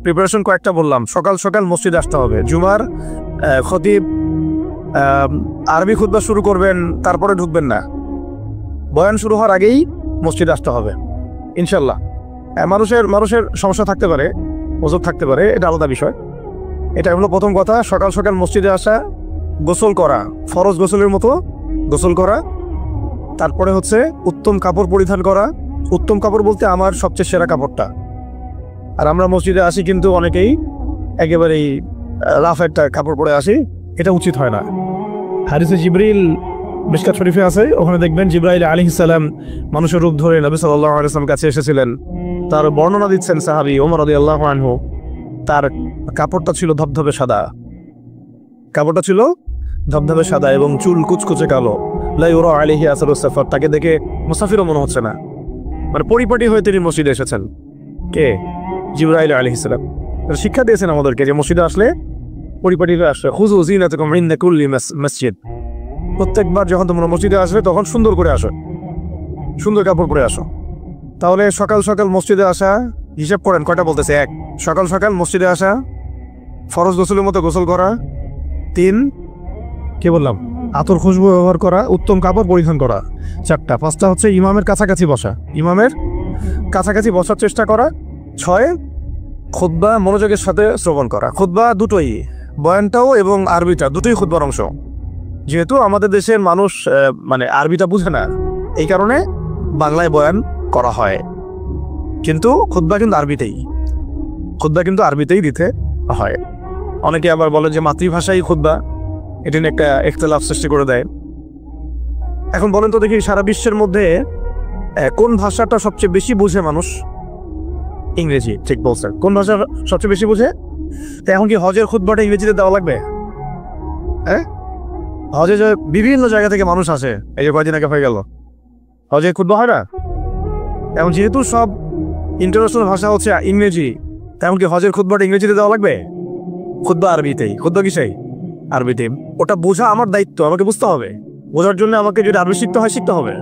প্রিপারেশন কয়েকটা বললাম, সকাল সকাল মসজিদে আসতে হবে। জুমার খতিব আরবি খুতবা শুরু করবেন, তারপরে ঢুকবেন না, বয়ান শুরু হওয়ার আগেই মসজিদে আসতে হবে ইনশাল্লাহ। মানুষের সমস্যা থাকতে পারে, ওজর থাকতে পারে, এটা আলাদা বিষয়। এটা হলো প্রথম কথা। সকাল সকাল মসজিদে আসা, গোসল করা, ফরজ গোসলের মতো গোসল করা, তারপরে হচ্ছে উত্তম কাপড় পরিধান করা। উত্তম কাপড় বলতে আমার সবচেয়ে সেরা কাপড়টা। আর আমরা মসজিদে আসি কিন্তু অনেকেই একেবারেই রাফ একটা কাপড় পরে আসি, এটা উচিত হয় না। হাদিসে জিবরিল মিশকাত শরীফে আছে, ওখানে দেখবেন জিবরাইল আলাইহিস সালাম মানুষের রূপ ধরে নবী সাল্লাল্লাহু আলাইহি ওয়াসাল্লামের কাছে এসেছিলেন। তার বর্ণনা দিচ্ছেন সাহাবী ওমর রাদিয়াল্লাহু আনহু। তার কাপড়টা ছিল ধবধবে সাদা, কাপড়টা ছিল ধবধবে সাদা এবং চুল কুচকুচে কালো। লা ইউরা আলাইহি আসারুস সাফার, তাকে দেখে মুসাফিরও মনে হচ্ছে না, মানে পরিপাটি হয়ে তিনি মসজিদে এসেছেন। কে? জিবরাইল আলাইহিস সালাম। শিক্ষা দিয়েছেন আমাদেরকে যে মসজিদে আসলে পরিপাটি হয়ে আসবে। খুযু যিনাতাকুম ইনদা কুল্লি মসজিদ, প্রত্যেকবার যখন তোমরা মসজিদে আসবে তখন সুন্দর করে আসো, সুন্দর কাপড় পরে আসো। তাহলে সকাল সকাল মসজিদে আসা, হিসাব করেন কয়টা বলতেছে? 1, সকাল সকাল মসজিদে আসা, ফরজ গোসলের মতো গোসল করা। 3, কি বললাম? আতর খুশবু ব্যবহার করা, উত্তম কাপড় পরিধান করা। 4টা। 5টা হচ্ছে ইমামের কাছাকাছি বসা, ইমামের কাছাকাছি বসার চেষ্টা করা। 6, খুতবা মনোযোগের সাথে শ্রবণ করা। খুতবা দুটোই, বয়ানটাও এবং আরবিটা দুটোই খুতবার অংশ। যেহেতু আমাদের দেশের মানুষ মানে আরবিটা বুঝে না, এই কারণে বাংলায় বয়ান করা হয়, কিন্তু খুতবা কিন্তু আরবিতেই, খুতবা কিন্তু আরবিতেই দিতে হয়। অনেকে আবার বলে যে মাতৃভাষাই খুতবা, এটি নিয়ে একটা ইখতিলাফ সৃষ্টি করে দেয়। এখন বলেন তো দেখি, সারা বিশ্বের মধ্যে কোন ভাষাটা সবচেয়ে বেশি বুঝে মানুষ? ইংরেজি। ঠিক বলছেন। কোন ভাষা সবচেয়ে বেশি বুঝে? তো এখন কি হজের খুতবাটা ইংরেজিতে দেওয়া লাগবে? হ্যাঁ, হজে যে বিভিন্ন জায়গা থেকে মানুষ আসে, এই যে কয়দিন আগে হয়ে গেল, হজে খুতবা হয় না? এখন যেহেতু সব ইন্টারন্যাশনাল ভাষা হচ্ছে ইংরেজি, তেমন কি হজের খুতবাটা ইংরেজিতে দেওয়া লাগবে? খুতবা আরবিতেই। খুতবা কিসেই? আরবিতে। ওটা বোঝা আমার দায়িত্ব, আমাকে বুঝতে হবে। বোঝার জন্য আমাকে যদি আরবি শিখতে হয়, শিখতে হবে।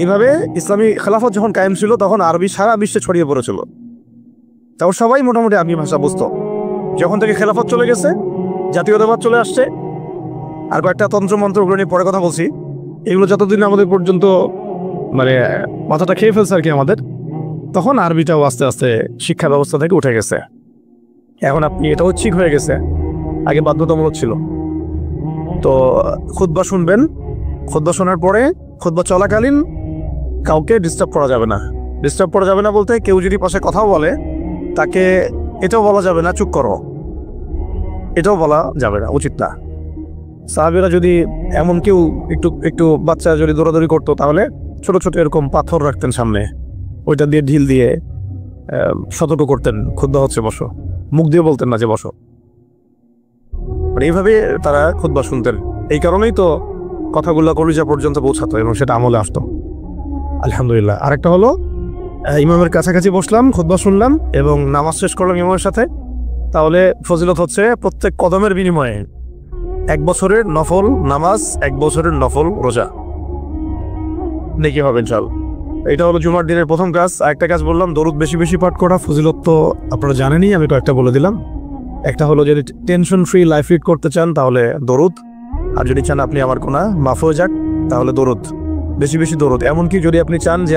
এইভাবে ইসলামী খেলাফত যখন কায়েম ছিল তখন আরবি সারা বিশ্বে ছড়িয়ে পড়েছিল, তাও সবাই মোটামুটি আরবি ভাষা বুঝতো। যখন থেকে খেলাফত চলে গেছে, জাতীয়তাবাদ চলে আসছে, আর কয়েকটা তন্ত্রমন্ত্র ওগুলো নিয়ে পরে কথা বলছি, এগুলো যতদিন আমাদের পর্যন্ত মানে মাথাটা খেয়ে ফেলছে আর কি আমাদের, তখন আরবিটাও আস্তে আস্তে শিক্ষা ব্যবস্থা থেকে উঠে গেছে। এখন আপনি এটাও ঠিক হয়ে গেছে, আগে বাধ্যতামূলক ছিল। তো খুতবা শুনবেন, খুতবা শোনার পরে খুতবা চলাকালীন কাউকে ডিস্টার্ব করা যাবে না। ডিস্টার্ব করা যাবে না বলতে, কেউ যদি পাশে কথাও বলে তাকে এটাও বলা যাবে না চুপ করো, এটাও বলা যাবে না, উচিত না। সাহাবীরা যদি এমন কেউ একটু একটু বাচ্চা যদি দৌড়াদৌড়ি করতো, তাহলে ছোট ছোট এরকম পাথর রাখতেন সামনে, ওইটা দিয়ে ঢিল দিয়ে সতর্ক করতেন, খুতবা হচ্ছে বসো, মুখ দিয়ে বলতেন না যে বসো। মানে এইভাবে তারা খুতবা শুনতেন। এই কারণেই তো কথাগুলো কলিজা পর্যন্ত পৌঁছাতো এবং সেটা আমলে আসতো। আলহামদুলিল্লাহ। আরেকটা হলো ইমামের কাছাকাছি বসলাম, খুতবা শুনলাম এবং নামাজ শেষ করলাম ইমামের সাথে, তাহলে ফজিলত হচ্ছে প্রত্যেক কদমের বিনিময়ে 1 বছরের নফল নামাজ, 1 বছরের নফল রোজা নেকি হবে ইনশাআল্লাহ। এটা হলো জুমার দিনের প্রথম কাজ। আরেকটা কাজ বললাম, দরুদ বেশি বেশি পাঠ করা। ফজিলত তো আপনারা জানেনই, আমি কয়েকটা বলে দিলাম। একটা হলো যদি টেনশন ফ্রি লাইফ লিড করতে চান তাহলে দরুদ, আর যদি চান আপনি আমার গুনাহ মাফ হয়ে যাক তাহলে দরুদ, বেশি বেশি দরুদ। এমনকি যদি আপনি চান যে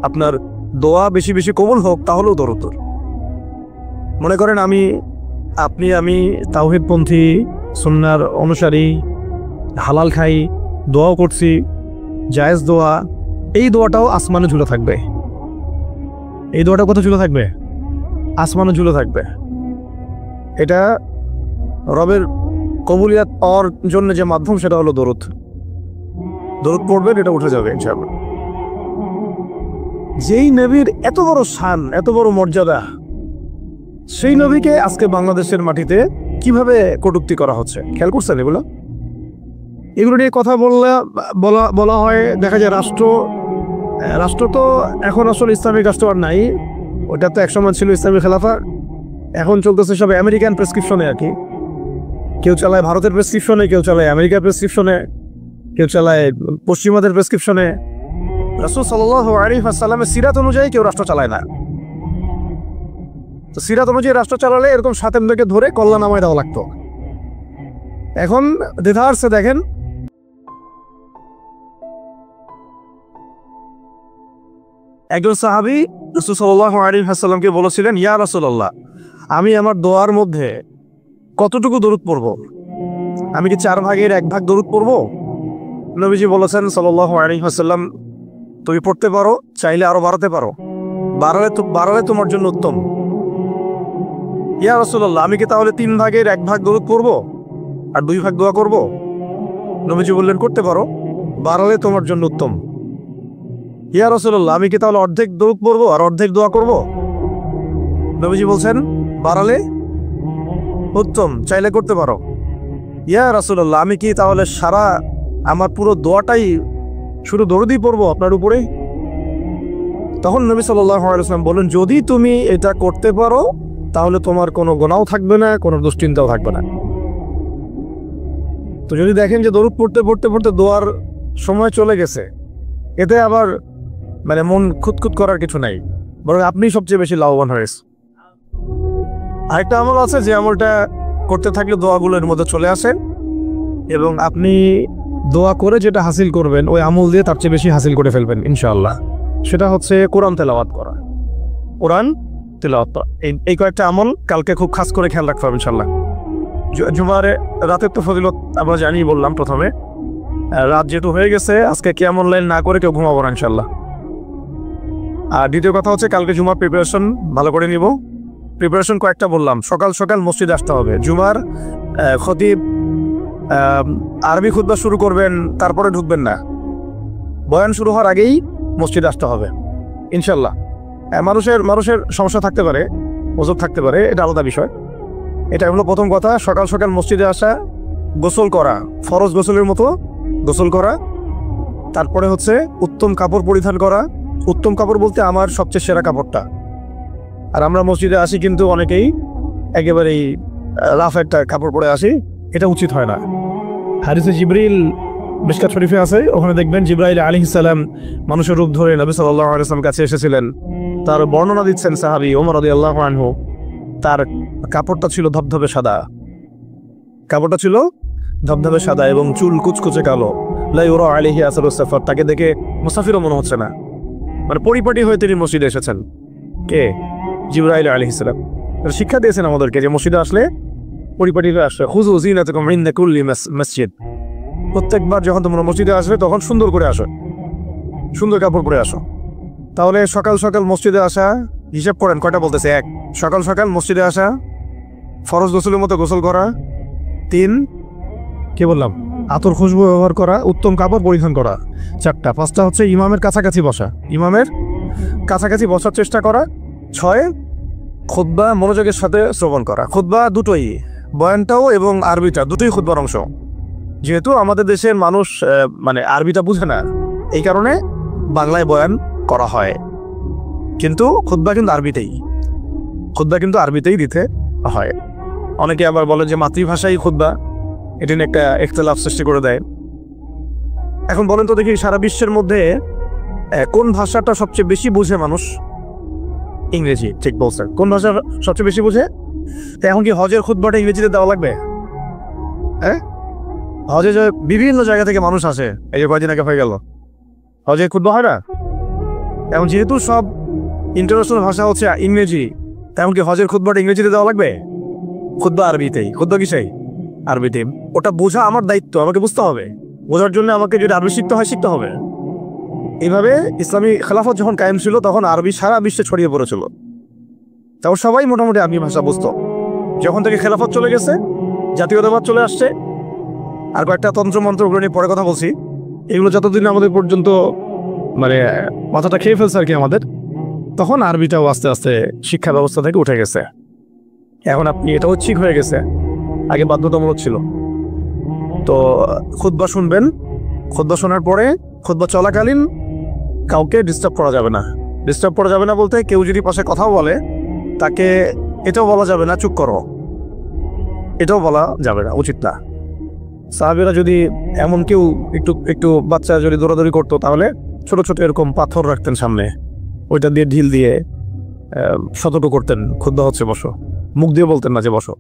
আপনার দোয়া বেশি বেশি কবুল হোক, তাহলেও দরুদ। মনে করেন আমি তাওহীদপন্থী, সুন্নাহর অনুসারী, হালাল খাই, দোয়াও করছি, জায়েজ দোয়া, এই দোয়াটাও আসমানে ঝুলে থাকবে। এই দোয়াটা কোথায় ঝুলে থাকবে? আসমানে ঝুলে থাকবে। এটা রবের কবুলিয়াত পাওয়ার জন্য যে মাধ্যম, সেটা হলো দরুদ। দরুদ পড়বেন, এটা উঠে যাবে ইনশাআল্লাহ। যেই নবীর এত বড় শান, এত বড় মর্যাদা, সেই নবীকে আজকে বাংলাদেশের মাটিতে কিভাবে কটূক্তি করা হচ্ছে, খেয়াল করছেন? এগুলো নিয়ে কথা বলা হয়। দেখা যায় রাষ্ট্র তো এখন আসলে ইসলামিক রাষ্ট্র আর নাই, ওটা তো একসময় ছিল ইসলামী খেলাফা। এখন চলতেছে সব আমেরিকান প্রেসক্রিপশনে আর কি। কেউ চালায় ভারতের প্রেসক্রিপশনে, কেউ চালায় আমেরিকার প্রেসক্রিপশনে, কেউ চালায় পশ্চিমাদের প্রেসক্রিপশনে। রাসূল সাল্লাল্লাহু আলাইহি ওয়াসাল্লামের সিরাত অনুযায়ী কেউ রাষ্ট্র চালায় না। তো সিরাত অনুযায়ী রাষ্ট্র চালালে এরকম সাতেমদেরকে ধরে কল্লা নামায় দেওয়া লাগতো। এখন দ্বিধার্সে দেখেন, একজন সাহাবী রাসূল সাল্লাল্লাহু আলাইহি ওয়াসাল্লামকে বলেছিলেন, ইয়া রাসূলুল্লাহ, আমি আমার দোয়ার মধ্যে কতটুকু দরুদ পড়ব? আমি কি 4 ভাগের 1 ভাগ দরুদ পড়ব? নবীজি বলেছেন সাল্লাল্লাহু আলাইহি ওয়াসাল্লাম, তুমি পড়তে পারো, চাইলে আরো বাড়াতে পারো, বাড়ালে তোমার জন্য উত্তম। ইয়া রাসূলুল্লাহ, আমি কি তাহলে 3 ভাগের 1 ভাগ দরুদ পড়ব আর 2 ভাগ দোয়া করব? নবীজি বললেন, করতে পারো, বাড়ালে তোমার জন্য উত্তম। ইয়া রাসূলুল্লাহ, আমি কি তাহলে অর্ধেক দরুদ পড়ব আর অর্ধেক দোয়া করব? নবীজি বলছেন, বাড়ালে উত্তম, চাইলে করতে পারো। ইয়া রাসূলুল্লাহ, আমি কি তাহলে আমার পুরো দোয়াটাই শুধু দরুদই পড়বো আপনার উপরে? তখন নবী সাল্লাল্লাহু আলাইহি ওয়াসাল্লাম বলেন, যদি তুমি এটা করতে পারো তাহলে তোমার কোনো গুনাহ থাকবে না, কোনো দুশ্চিন্তাও থাকবে না। তো যদি দেখেন যে দরুদ পড়তে পড়তে পড়তে দোয়ার সময় চলে গেছে, এতে আবার মানে মন খুঁতখুত করার কিছু নাই, বরং আপনি সবচেয়ে বেশি লাভবান হয়েছে। আরেকটা আমল আছে, যে আমলটা করতে থাকলে দোয়াগুলোর মধ্যে চলে আসে এবং আপনি দোয়া করে যেটা হাসিল করবেন ওই আমল দিয়ে তার চেয়ে বেশি হাসিল করে ফেলবেন ইনশাআল্লাহ। সেটা হচ্ছে কোরআন তেলাওয়াত করা। কোরআন তেলাওয়াত করা, এই কয়েকটা আমল কালকে খুব খাস করে খেয়াল রাখতে হবে ইনশাআল্লাহ। জুমারে রাতের তো ফজিলত আমরা জানি, বললাম প্রথমে, রাত যেহেতু হয়ে গেছে, আজকে কিয়ামুল লাইল না করে কেউ ঘুমাবো না ইনশাআল্লাহ। আর দ্বিতীয় কথা হচ্ছে, কালকে জুমার প্রিপারেশন ভালো করে নিব। প্রিপারেশন কয়েকটা বললাম, সকাল সকাল মসজিদে আসতে হবে। জুমার খতিব আরবি খুতবা শুরু করবেন, তারপরে ঢুকবেন না, বয়ান শুরু হওয়ার আগেই মসজিদে আসতে হবে ইনশাল্লাহ। মানুষের সমস্যা থাকতে পারে, ওজোর থাকতে পারে, এটা আলাদা বিষয়। এটা হলো প্রথম কথা, সকাল সকাল মসজিদে আসা, গোসল করা, ফরজ গোসলের মতো গোসল করা, তারপরে হচ্ছে উত্তম কাপড় পরিধান করা। উত্তম কাপড় বলতে আমার সবচেয়ে সেরা কাপড়টা। আর আমরা মসজিদে আসি কিন্তু অনেকেই একেবারেই রাফ একটা কাপড় পরে আসি, এটা উচিত হয় না। হাদিসে জিবরিল মিশকাত শরীফে আছে, ওখানে দেখবেন জিবরাইল আলাইহিস সালাম মানুষের রূপ ধরে নবী সাল্লাল্লাহু আলাইহি ওয়াসাল্লামের কাছে এসেছিলেন। তার বর্ণনা দিচ্ছেন সাহাবী ওমর রাদিয়াল্লাহু আনহু। তার কাপড়টা ছিল ধবধবে সাদা, কাপড়টা ছিল ধবধবে সাদা এবং চুল কুচকুচে কালো। লা ইউরা আলাইহি আসারুস সাফার, তাকে দেখে মুসাফিরও মনে হচ্ছে না, মানে পরিপাটি হয়ে তিনি মসজিদে এসেছেন। কে? জিবরাইল আলাইহিস সালাম। শিক্ষা দিয়েছেন আমাদেরকে যে মসজিদে আসলে পরিপাটি হয়ে আসবে। খুযু যিনাতাকুম ইনদা কুল্লি মসজিদ, প্রত্যেকবার যখন তোমরা মসজিদে আসবে তখন সুন্দর করে আসো, সুন্দর কাপড় পরে আসো। তাহলে সকাল সকাল মসজিদে আসা, হিসাব করেন কয়টা বলতেছে? 1, সকাল সকাল মসজিদে আসা, ফরজ গোসলের মতো গোসল করা। 3, কি বললাম? আতর খুশবু ব্যবহার করা, উত্তম কাপড় পরিধান করা। 4টা। 5টা হচ্ছে ইমামের কাছাকাছি বসা, ইমামের কাছাকাছি বসার চেষ্টা করা। 6, খুতবা মনোযোগের সাথে শ্রবণ করা। খুতবা দুটোই, বয়ানটাও এবং আরবিটা দুটোই খুতবার অংশ। যেহেতু আমাদের দেশের মানুষ মানে আরবিটা বুঝে না, এই কারণে বাংলায় বয়ান করা হয়, কিন্তু খুতবা কিন্তু আরবিতেই, খুতবা কিন্তু আরবিতেই দিতে হয়। অনেকে আবার বলে যে মাতৃভাষাই খুতবা, এটি একটা ইখতিলাফ সৃষ্টি করে দেয়। এখন বলেন তো দেখি, সারা বিশ্বের মধ্যে কোন ভাষাটা সবচেয়ে বেশি বুঝে মানুষ? ইংরেজি। ঠিক বলছেন, কোন ভাষা সবচেয়ে বেশি বুঝে? এখন কি হজের খুতবাটা ইংরেজিতে দেওয়া লাগবে? হ্যাঁ, হজে যে বিভিন্ন জায়গা থেকে মানুষ আসে, এই যে কয়দিন আগে হয়ে গেল, হজে খুতবা হয় না? এখন যেহেতু সব ইন্টারন্যাশনাল ভাষা হচ্ছে ইংরেজি, তেমন কি হজের খুতবাটা ইংরেজিতে দেওয়া লাগবে? খুতবা আরবিতেই। খুতবা কিসেই? আরবিতে। ওটা বোঝা আমার দায়িত্ব, আমাকে বুঝতে হবে। বোঝার জন্য আমাকে যদি আরবি শিখতে হয়, শিখতে হবে। এইভাবে ইসলামী খেলাফত যখন কায়েম ছিল তখন আরবি সারা বিশ্বে ছড়িয়ে পড়েছিল, তখন সবাই মোটামুটি আরবি ভাষা বুঝতো। যখন থেকে খেলাফত চলে গেছে, জাতীয়তাবাদ চলে আসছে, আর কয়েকটা তন্ত্রমন্ত্রগুলো নিয়ে পরে কথা বলছি, এগুলো যতদিন আমাদের পর্যন্ত মানে মাথাটা খেয়ে ফেলছে আর কি আমাদের, তখন আরবিটাও আস্তে আস্তে শিক্ষা ব্যবস্থা থেকে উঠে গেছে। এখন আপনি এটাও ঠিক হয়ে গেছে, আগে বাধ্যতামূলক ছিল। তো খুতবা শুনবেন, খুতবা শোনার পরে খুতবা চলাকালীন কাউকে ডিস্টার্ব করা যাবে না। ডিস্টার্ব করা যাবে না বলতে, কেউ যদি পাশে কথাও বলে তাকে এটাও বলা যাবে না চুপ করো, এটাও বলা যাবে না, উচিত না। সাহাবীরা যদি এমন কেউ একটু বাচ্চা যদি দৌড়াদৌড়ি করতো, তাহলে ছোট ছোট এরকম পাথর রাখতেন সামনে, ওইটা দিয়ে ঢিল দিয়ে সতর্ক করতেন, খুতবা হচ্ছে বসো, মুখ দিয়ে বলতেন না যে বসো।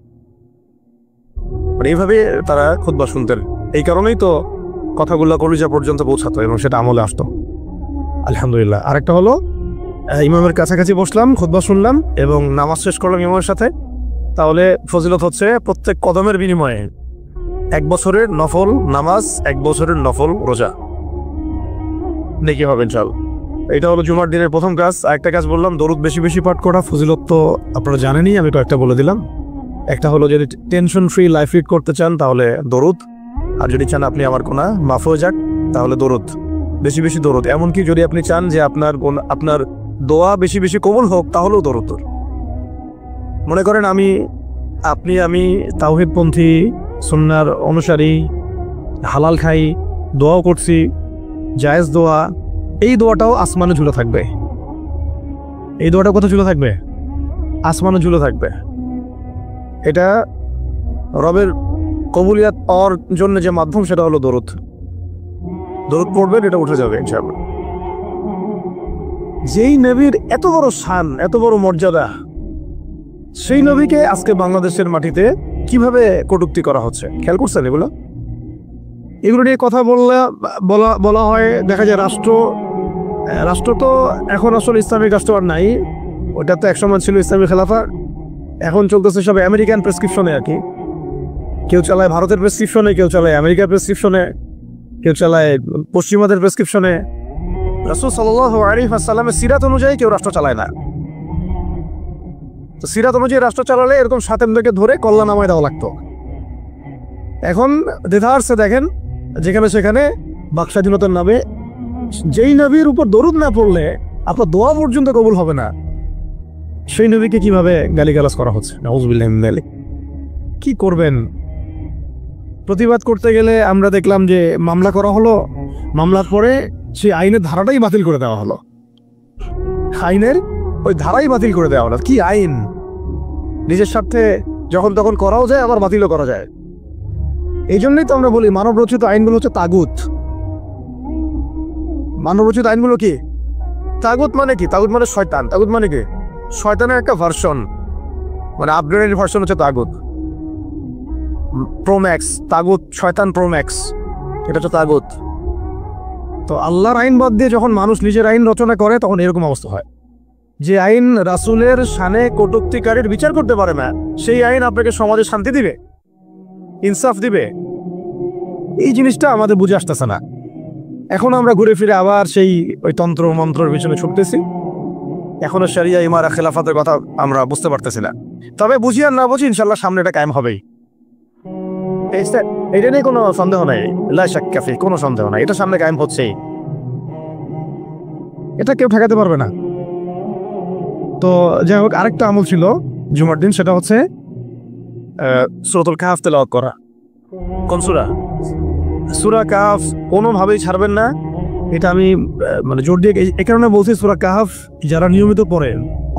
মানে এইভাবে তারা খুতবা শুনতেন। এই কারণেই তো কথাগুলো কলিজা পর্যন্ত পৌঁছাতো এবং সেটা আমলে আসতো। আলহামদুলিল্লাহ। আরেকটা হলো ইমামের কাছাকাছি বসলাম, খুতবা শুনলাম এবং নামাজ শেষ করলাম ইমামের সাথে, তাহলে ফজিলত হচ্ছে প্রত্যেক কদমের বিনিময়ে 1 বছরের নফল নামাজ, 1 বছরের নফল রোজা নেকি হবে ইনশাআল্লাহ। এটা হলো জুমার দিনের প্রথম কাজ। আরেকটা কাজ বললাম, দরুদ বেশি বেশি পাঠ করা। ফজিলত তো আপনারা জানেনই, আমি কয়েকটা বলে দিলাম। একটা হলো যদি টেনশন ফ্রি লাইফ লিড করতে চান তাহলে দরুদ, আর যদি চান আপনি আমার গুনাহ মাফ হয়ে যাক তাহলে দরুদ, বেশি বেশি দরুদ। এমনকি যদি আপনি চান যে আপনার দোয়া বেশি বেশি কবুল হোক তাহলেও দরুদ। মনে করেন আমি তাওহীদপন্থী, সুন্নাহর অনুসারী, হালাল খাই, দোয়াও করছি, জায়েজ দোয়া, এই দোয়াটাও আসমানে ঝুলে থাকবে। এই দোয়াটা কোথায় ঝুলে থাকবে? আসমানে ঝুলে থাকবে। এটা রবের কবুলিয়াত পাওয়ার জন্য যে মাধ্যম সেটা হলো দরুদ। দরুদ পড়বেন, এটা উঠে যাবে ইনশাআল্লাহ। যেই নবীর এত বড় শান, এত বড় মর্যাদা, সেই নবীকে আজকে বাংলাদেশের মাটিতে কিভাবে কটূক্তি করা হচ্ছে খেয়াল করছেন? এগুলো নিয়ে কথা বলা হয়। দেখা যায় রাষ্ট্র তো এখন আসলে ইসলামিক রাষ্ট্র আর নাই। ওটা তো একসময় ছিল ইসলামী খেলাফা, এখন চলতেছে সব আমেরিকান প্রেসক্রিপশনে আর কি। কেউ চালায় ভারতের প্রেসক্রিপশনে, কেউ চালায় আমেরিকার প্রেসক্রিপশনে, কেউ চালায় পশ্চিমাদের প্রেসক্রিপশনে। রাসূল সাল্লাল্লাহু আলাইহি ওয়াসাল্লামের সিরাত অনুযায়ী কেউ রাষ্ট্র চালায় না। তো সিরাত অনুযায়ী রাষ্ট্র চালালে এরকম সাতেমদেরকে ধরে কল্লা নামায় দেওয়া লাগতো। এখন দেধারসে দেখেন, যেখানে সেখানে বাক স্বাধীনতার নামে যেই নবীর উপর দরুদ না পড়লে আপনার দোয়া পর্যন্ত কবুল হবে না, সেই নবীকে কিভাবে গালিগালাজ করা হচ্ছে। নাউযুবিল্লাহি মিন যালিক। কি করবেন? প্রতিবাদ করতে গেলে আমরা দেখলাম যে মামলা করা হলো, মামলার পরে সেই আইনের ধারাটাই বাতিল করে দেওয়া হলো। আইনের ওই ধারাই বাতিল করে দেওয়া হলো। কি আইন? নিজের স্বার্থে যখন তখন করাও যায়, আবার বাতিলও করা যায়। এই জন্যই তো আমরা বলি মানব রচিত আইনগুলো হচ্ছে তাগুত। মানব রচিত আইনগুলো কি? তাগুত মানে কি? তাগুত মানে শয়তান। তাগুত মানে কি? শয়তানের একটা ভার্সন, মানে আপগ্রেডেড ভার্সন হচ্ছে তাগুত। প্রোম্যাক্স তাগুত, শয়তান প্রোম্যাক্স, এটা হচ্ছে তাগুত। তো আল্লাহর আইন বাদ দিয়ে যখন মানুষ নিজের আইন রচনা করে তখন এরকম অবস্থা হয়। যে আইন রাসূলের শানে কটূক্তিকারীর বিচার করতে পারে না, সেই আইন আপনাকে সমাজে শান্তি দিবে, ইনসাফ দিবে? এই জিনিসটা আমাদের বুঝে আসতেছে না। এখন আমরা ঘুরে ফিরে আবার সেই ওই তন্ত্র মন্ত্রের পিছনে ছুটতেছি। এখনো শরিয়া ইমারা খেলাফতের কথা আমরা বুঝতে পারতেছি না। তবে বুঝি আর না বুঝি ইনশাল্লাহ সামনে এটা কায়েম হবেই। এটা নিয়ে কোনো সন্দেহ নাই, লা শাক্কা ফি, কোনো সন্দেহ নাই, এটা সামনে কায়েম হচ্ছেই, এটা কেউ ঠেকাতে পারবে না। তো যাই হোক, আরেকটা আমল ছিল জুমার দিন, সেটা হচ্ছে সূরাতুল কাহফ তেলাওয়াত করা। কোন সূরা? সূরা কাহফ কোনোভাবেই ছাড়বেন না। এটা আমি মানে জোর দিয়ে এই কারণে বলছি, সূরা কাহফ যারা নিয়মিত পড়ে,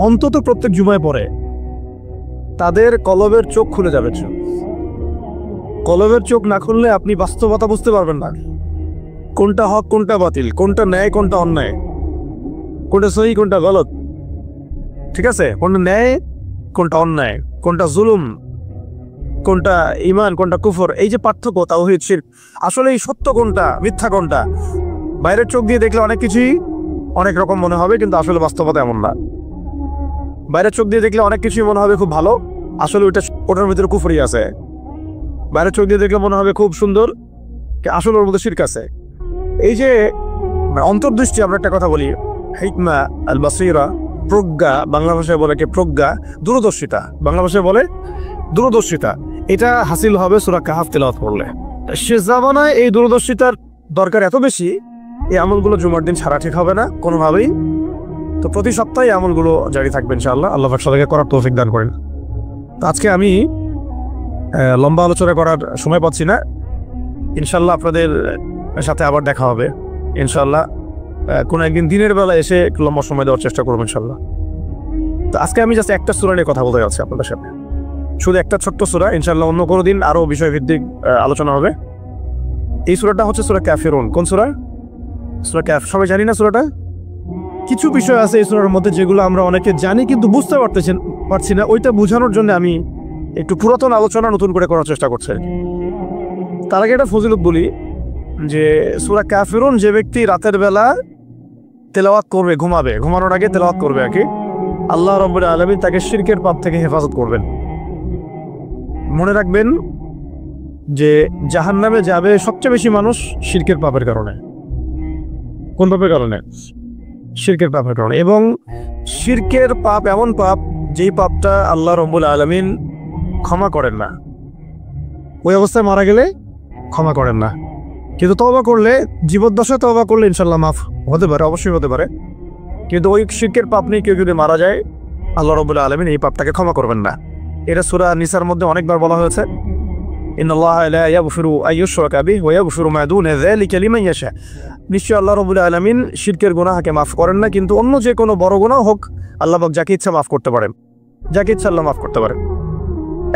অন্তত প্রত্যেক জুমায় পড়ে, তাদের কলবের চোখ খুলে যাবে। কলবের চোখ না খুললে আপনি বাস্তবতা বুঝতে পারবেন না। কোনটা হক, কোনটা বাতিল, কোনটা ন্যায়, কোনটা অন্যায়, কোনটা সহি, কোনটা গলত, ঠিক আছে? কোনটা ন্যায়, কোনটা অন্যায়, কোনটা জুলুম, কোনটা ঈমান, কোনটা কুফর, এই যে পার্থক্য, তাওহীদ শিরক, আসলে এই সত্য কোনটা, মিথ্যা কোনটা, বাইরের চোখ দিয়ে দেখলে অনেক কিছুই অনেক রকম মনে হবে, কিন্তু আসলে বাস্তবতা এমন না। বাইরের চোখ দিয়ে দেখলে অনেক কিছুই মনে হবে খুব ভালো, আসলে ওটার ভিতরে কুফরি আছে। বাইরের চোখ দিয়ে দেখলে মনে হবে খুব সুন্দর, আসলে ওর মধ্যে শিরক আছে। এই যে অন্তর্দৃষ্টি, আমরা একটা কথা বলি, হিকমা আল বাসীরা, প্রজ্ঞা, বাংলা ভাষায় বলে কি প্রজ্ঞা, দূরদর্শিতা, বাংলা ভাষায় বলে দূরদর্শিতা, এটা হাসিল হবে সূরা কাহফ তেলাওয়াত করলে। সে জামানায় এই দূরদর্শিতার দরকার এত বেশি, এই আমলগুলো জুমার দিন ছাড়া ঠিক হবে না কোনোভাবেই। তো প্রতি সপ্তাহে আমলগুলো জারি থাকবে ইনশাআল্লাহ। আল্লাহ পাক সবাইকে করার তৌফিক দান করেন। তো আজকে আমি লম্বা আলোচনা করার সময় পাচ্ছি না, ইনশাআল্লাহ আপনাদের সাথে আবার দেখা হবে ইনশাআল্লাহ। কোনো একদিন দিনের বেলা এসে একটু লম্বা সময় দেওয়ার চেষ্টা করবো ইনশাআল্লাহ। তো আজকে আমি জাস্ট একটা সূরা নিয়ে কথা বলতে যাচ্ছি আপনাদের সাথে, শুধু একটা ছোট্ট সূরা। ইনশাআল্লাহ অন্য কোনো দিন আরও বিষয়ভিত্তিক আলোচনা হবে। এই সূরাটা হচ্ছে সূরা কাফিরুন। কোন সূরা? সূরা কাফ। সবাই জানি না সূরাটা? কিছু বিষয় আছে এই সূরার মধ্যে যেগুলো আমরা অনেকে জানি কিন্তু বুঝতে পারছি না। ওইটা বোঝানোর জন্য আমি একটু পুরাতন আলোচনা নতুন করে করার চেষ্টা করছি। তার আগে একটা ফজিলত বলি যে সূরা কাফিরুন, যে ব্যক্তি রাতের বেলা তেলাওয়াত করবে, ঘুমাবে, ঘুমানোর আগে তেলাওয়াত করবে আর কি, আল্লাহ রাব্বুল আলামিন তাকে শিরকের পাপ থেকে হেফাজত করবেন। মনে রাখবেন যে জাহান্নামে যাবে সবচেয়ে বেশি মানুষ শিরকের পাপের কারণে। কোন পাপের কারণে? শিরকের পাপের কারণে। এবং শিরকের পাপ এমন পাপ যেই পাপটা আল্লাহ রাব্বুল আলামিন ক্ষমা করেন না, ওই অবস্থায় মারা গেলে ক্ষমা করেন না। কিন্তু তওবা করলে, জীবদ্দশায় তওবা করলে ইনশাল্লাহ মাফ হতে পারে, অবশ্যই হতে পারে। কিন্তু ওই শিরকের পাপ নিয়ে কেউ যদি মারা যায়, আল্লাহ রাব্বুল আলামিন এই পাপটাকে ক্ষমা করবেন না। এটা সূরা নিসার মধ্যে অনেকবার বলা হয়েছে, ইন্নাল্লাহা লা ইয়াগফিরু আইয়ুশরাকা বিহি ওয়া ইয়াগফিরু মা দুনা যালিকা লিমান ইয়াশা। নিশ্চয়ই আল্লাহ রাব্বুল আলামিন শিরকের গুনাহকে মাফ করেন না, কিন্তু অন্য যে কোনো বড় গুনাহ হোক আল্লাহ পাক যাকে ইচ্ছা মাফ করতে পারেন, যাকে ইচ্ছা আল্লাহ মাফ করতে পারেন।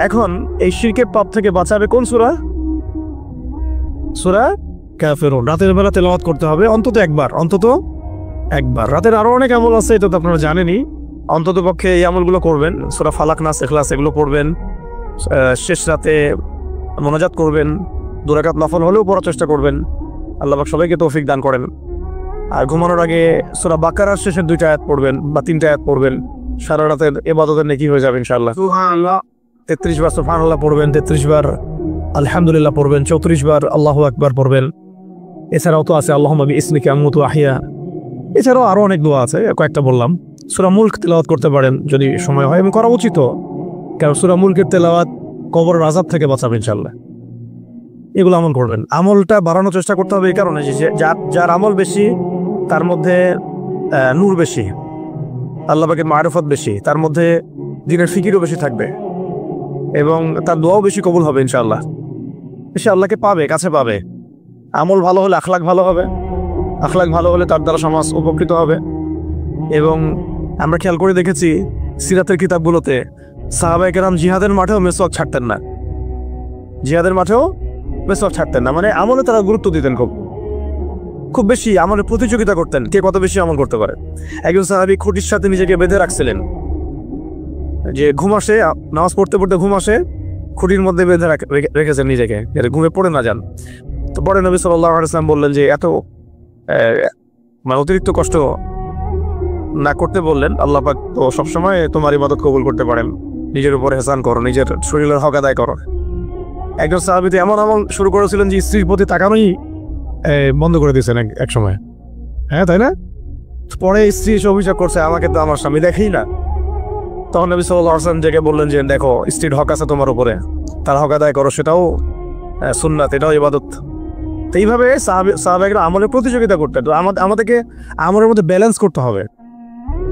এখন এই শিরকের পাপ থেকে বাঁচাবে কোন সূরা? সূরা কাফিরুন। রাতের বেলা তেলাওয়াত করতে হবে অন্তত একবার, অন্তত একবার। রাতের আরো অনেক আমল আছে, এটা তো আপনারা জানেনই। অন্তত পক্ষে এই আমলগুলো করবেন, সূরা ফালাক, নাস, ইখলাস এগুলো পড়বেন। শেষ রাতে মোনাজাত করবেন, 2 রাকাত নফল হলেও পড়ার চেষ্টা করবেন। আল্লাহ পাক সবাইকে তৌফিক দান করেন। আর ঘুমানোর আগে সূরা বাকারার শেষের 2টা আয়াত পড়বেন বা 3টা আয়াত পড়বেন। সারা রাতের ইবাদতের নেকি হয়ে যাবে ইনশাআল্লাহ। সুবহানাল্লাহ 33 বার সুবহানাল্লাহ পড়বেন, 33 বার আলহামদুলিল্লাহ পড়বেন, 34 বার আল্লাহু আকবার পড়বেন। এছাড়াও তো আছে আল্লাহুম্মা বিইসমিকা আমুতু আহইয়া। এছাড়াও আরো অনেক দোয়া আছে, কয়েকটা বললাম। সূরা মুলক তেলাওয়াত করতে পারেন যদি সময় হয়, এবং করা উচিত, কারণ সূরা মুলকের তেলাওয়াত কবরের আযাব থেকে বাঁচাবে ইনশাআল্লাহ। এগুলো আমল করবেন। আমলটা বাড়ানোর চেষ্টা করতে হবে এই কারণে যে যার আমল বেশি তার মধ্যে নূর বেশি, আল্লাহ পাকের মারিফত বেশি, তার মধ্যে দ্বীনের ফিকিরও বেশি থাকবে, এবং তার দোয়াও বেশি কবুল হবে ইনশাআল্লাহ। বেশি আল্লাহকে পাবে, কাছে পাবে। আমল ভালো হলে আখলাক ভালো হবে, আখলাক ভালো হলে তার দ্বারা সমাজ উপকৃত হবে। এবং আমরা খেয়াল করে দেখেছি সিরাতের কিতাবগুলোতে সাহাবায়ে কেরাম জিহাদের মাঠেও মেসওয়াক ছাড়তেন না, জিহাদের মাঠেও মেসওয়াক ছাড়তেন না। মানে আমলে তারা গুরুত্ব দিতেন, খুব বেশি আমলে প্রতিযোগিতা করতেন, কে কত বেশি আমল করতে পারে। একজন সাহাবী খুঁটির সাথে নিজেকে বেঁধে রাখছিলেন, যে ঘুম আসে, নামাজ পড়তে পড়তে ঘুম আসে, খুঁটির মধ্যে বেঁধে রেখেছেন নিজেকে, যাতে ঘুমে পড়ে না যান। তো পরে নবী সাল্লাল্লাহু আলাইহি ওয়াসাল্লাম বললেন যে এত মানে অতিরিক্ত কষ্ট না করতে বললেন। আল্লাহ পাক তো সবসময় তোমার ইবাদত কবুল করতে পারেন, নিজের উপর এহসান করো, নিজের শরীরের হক আদায় করো। একজন সাহাবী তো এমন আমল শুরু করেছিলেন যে স্ত্রীর প্রতি তাকানোই বন্ধ করে দিয়েছেন এক সময়, হ্যাঁ তাই না? পরে স্ত্রী এসে অভিযোগ করছে, আমাকে তো আমার স্বামী দেখেই না। তখন নবী সাল্লাল্লাহু আলাইহি ওয়াসাল্লাম জেগে বললেন যে দেখো, স্ত্রীর হক আছে তোমার উপরে, তার হক আদায় করো, সেটাও সুন্নাত, এটাও ইবাদত। তো এইভাবে সাহাবায়েরা আমলের প্রতিযোগিতা করতেন। তো আমাদেরকে আমলের মধ্যে ব্যালেন্স করতে হবে,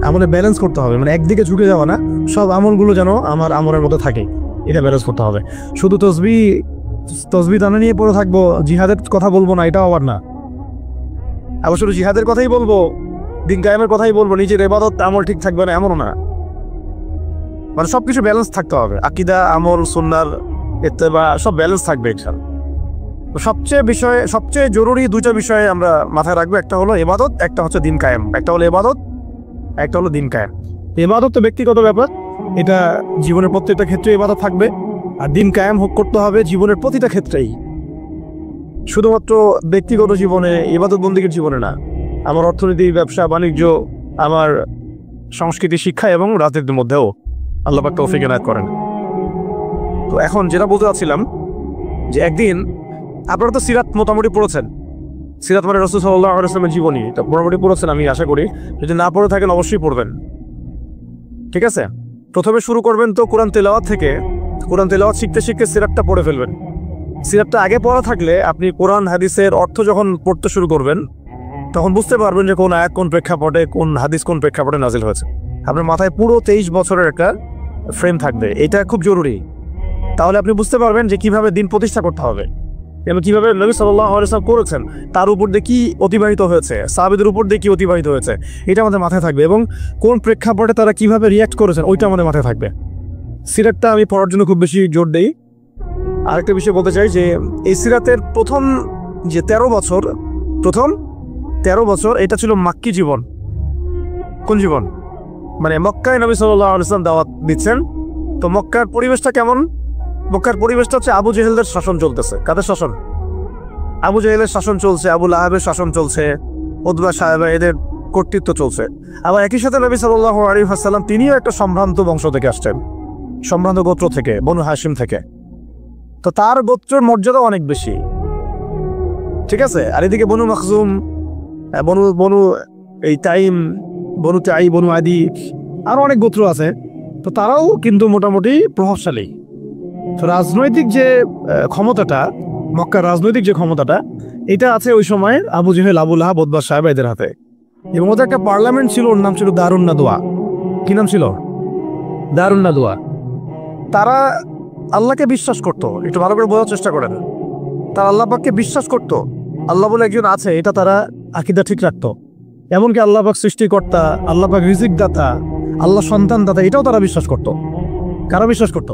আমলে ব্যালেন্স করতে হবে, মানে একদিকে ঝুঁকে যাওয়া না, সব আমলগুলো যেন আমার আমলের মধ্যে থাকে, এটা ব্যালেন্স করতে হবে। শুধু তসবি দানা নিয়ে পড়ে থাকবো, জিহাদের কথা বলবো না, এটাও আবার না। আবার শুধু জিহাদের কথাই বলবো, দিন কায়েমের কথাই বলবো, নিজের ইবাদত আমল ঠিক থাকবে না, এমনও না। মানে সবকিছু ব্যালেন্স থাকতে হবে, আকীদা, আমল, সুন্নাহর ইত্তেবা সব ব্যালেন্স থাকবে ইনশাআল্লাহ। সবচেয়ে জরুরি 2টা বিষয় আমরা মাথায় রাখবো, একটা হলো ইবাদত, একটা হচ্ছে দিন কায়েম। একটা হলো ইবাদত, একটা হলো দিন কায়েম। ইবাদত তো ব্যক্তিগত ব্যাপার, এটা জীবনের প্রত্যেকটা ক্ষেত্রে ইবাদত থাকবে, আর দিন কায়েম করতে হবে জীবনের প্রতিটা ক্ষেত্রেই, শুধুমাত্র ব্যক্তিগত জীবনে, ইবাদত বন্দেগীর জীবনে না। আমার অর্থনীতি, ব্যবসা বাণিজ্য, আমার সংস্কৃতি, শিক্ষা এবং রাজনীতির মধ্যেও আল্লাহ পাক তৌফিক এনায়েত করেন। তো এখন যেটা বলতে চাচ্ছিলাম যে একদিন আপনারা তো সিরাত মোটামুটি পড়েছেন, সিরাত মানে রাসূল সাল্লাল্লাহু আলাইহি ওয়াসাল্লামের জীবনী, এটা মোটামুটি পড়েছেন আমি আশা করি। যদি না পড়ে থাকেন অবশ্যই পড়বেন, ঠিক আছে? প্রথমে শুরু করবেন তো কোরআন তেলাওয়াত থেকে। কোরআন তেলাওয়াত শিখতে শিখতে সিরাতটা পড়ে ফেলবেন। সিরাতটা আগে পড়া থাকলে আপনি কোরআন হাদিসের অর্থ যখন পড়তে শুরু করবেন তখন বুঝতে পারবেন যে কোন আয়াত কোন প্রেক্ষাপটে, কোন হাদিস কোন প্রেক্ষাপটে নাজিল হয়েছে। আপনার মাথায় পুরো 23 বছরের একটা ফ্রেম থাকবে, এটা খুব জরুরি। তাহলে আপনি বুঝতে পারবেন যে কিভাবে দিন প্রতিষ্ঠা করতে হবে এবং কিভাবে নবী সাল্লাল্লাহু আলাইহি ওয়াসাল্লাম করেছেন, তার উপর দিয়ে কি অতিবাহিত হয়েছে, সাহাবীদের উপর দিয়ে কি অতিবাহিত হয়েছে, এটা আমাদের মাথায় থাকবে। এবং কোন প্রেক্ষাপটে তারা কিভাবে রিয়াক্ট করেছেন ওইটা আমাদের মাথায় থাকবে। সিরাতটা আমি পড়ার জন্য খুব বেশি জোর দেই। আরেকটা বিষয় বলতে চাই যে এই সিরাতের প্রথম যে 13 বছর এটা ছিল মাক্কি জীবন। কোন জীবন? মানে মক্কায় নবী সাল্লাল্লাহু আলাইহি ওয়াসাল্লাম দাওয়াত দিচ্ছেন। তো মক্কার পরিবেশটা কেমন? মক্কার পরিবেশটা হচ্ছে আবু জেহেলদের শাসন চলতেছে। কাদের শাসন? আবু জেহেলের শাসন চলছে, আবু লাহাবের শাসন চলছে, উতবা সাহেবা এদের কর্তৃত্ব চলছে। আবার একই সাথে নবী সাল্লাল্লাহু আলাইহি ওয়াসাল্লাম তিনিও একটা সম্ভ্রান্ত বংশ থেকে আসছেন, সম্ভ্রান্ত গোত্র থেকে, বনু হাশিম থেকে। তো তার গোত্রের মর্যাদা অনেক বেশি, ঠিক আছে। আর এদিকে বনু মাখজুম, বনু বনু এই তাইম, বনু তাই, বনু আদি, আরো অনেক গোত্র আছে। তো তারাও কিন্তু মোটামুটি প্রভাবশালী। তো রাজনৈতিক যে ক্ষমতাটা, মক্কার রাজনৈতিক যে ক্ষমতাটা, এটা আছে ওই সময় আবু জেহেল, আবু লাহাব, উতবা সাহেব এদের হাতে। এবং ওদের একটা পার্লামেন্ট ছিল, ওর নাম ছিল দারুন নাদওয়া। কি নাম ছিল? দারুন নাদওয়া। তারা আল্লাহকে বিশ্বাস করত, একটু ভালো করে বোঝার চেষ্টা করেন। তারা আল্লাহ পাককে বিশ্বাস করত, আল্লাহ বলে একজন আছে, এটা তারা আকীদা ঠিক রাখতো। এমনকি আল্লাহ পাক সৃষ্টিকর্তা, আল্লাহ পাক রিজিক দাতা, আল্লাহ সন্তান দাতা, এটাও তারা বিশ্বাস করত। কারা বিশ্বাস করত?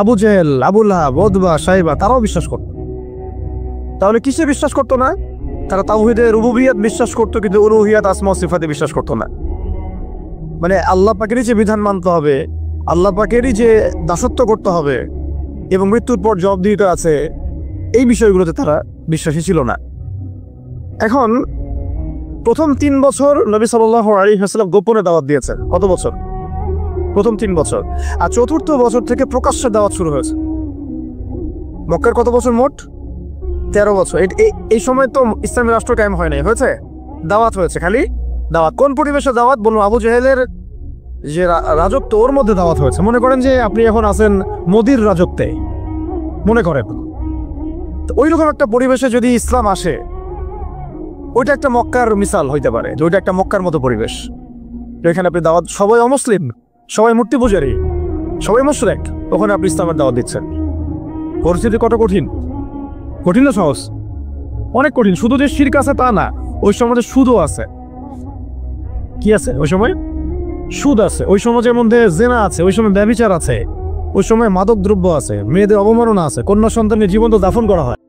আবু জেহেল, আবু লাহাব, উতবা, সাইবা, তারাও বিশ্বাস করত। তাহলে কিসে বিশ্বাস করতো না? তারা তাওহীদে রুবুবিয়্যাত বিশ্বাস করতো, কিন্তু উলুহিয়াত, আসমা ও সিফাতে বিশ্বাস করতো না। মানে আল্লাহ পাকেরই যে বিধান মানতে হবে, আল্লাহ পাকেরই যে দাসত্ব করতে হবে এবং মৃত্যুর পর জবাবদিহিতা আছে, এই বিষয়গুলোতে তারা বিশ্বাসী ছিল না। এখন প্রথম 3 বছর নবী সাল্লাল্লাহু আলাইহি ওয়াসাল্লাম গোপনে দাওয়াত দিয়েছেন। কত বছর? প্রথম 3 বছর। আর চতুর্থ বছর থেকে প্রকাশ্যে দাওয়াত শুরু হয়েছে। মক্কার কত বছর মোট? 13 বছর। এই সময় তো ইসলামী রাষ্ট্র কায়েম হয় নাই, হয়েছে? দাওয়াত হয়েছে, খালি দাওয়াত। কোন পরিবেশে দাওয়াত? বলুন, আবু জেহেলের যে রাজত্ব, ওর মধ্যে দাওয়াত হয়েছে। মনে করেন যে আপনি এখন আছেন মোদির রাজত্বে, মনে করেন। ওই রকম একটা পরিবেশে যদি ইসলাম আসে, ওইটা একটা মক্কার মিসাল হইতে পারে, যে ওইটা একটা মক্কার মতো পরিবেশ। এখানে আপনি দাওয়াত, সবাই অমুসলিম, সবাই মূর্তি পূজারী, সবাই মুশরিক, ওখানে আপনি ইসলামের দাওয়াত দিচ্ছেন। পরিস্থিতি কত কঠিন! কঠিন না সহজ? অনেক কঠিন। শুধু যে শিরক আছে তা না, ওই সমাজে সুদও আছে। কি আছে ওই সময়? সুদ আছে। ওই সমাজের মধ্যে জেনা আছে, ওই সময় ব্যভিচার আছে, ওই সময় মাদক দ্রব্য আছে, মেয়েদের অবমাননা আছে, কন্যা সন্তানের জীবন্ত দাফন করা হয়।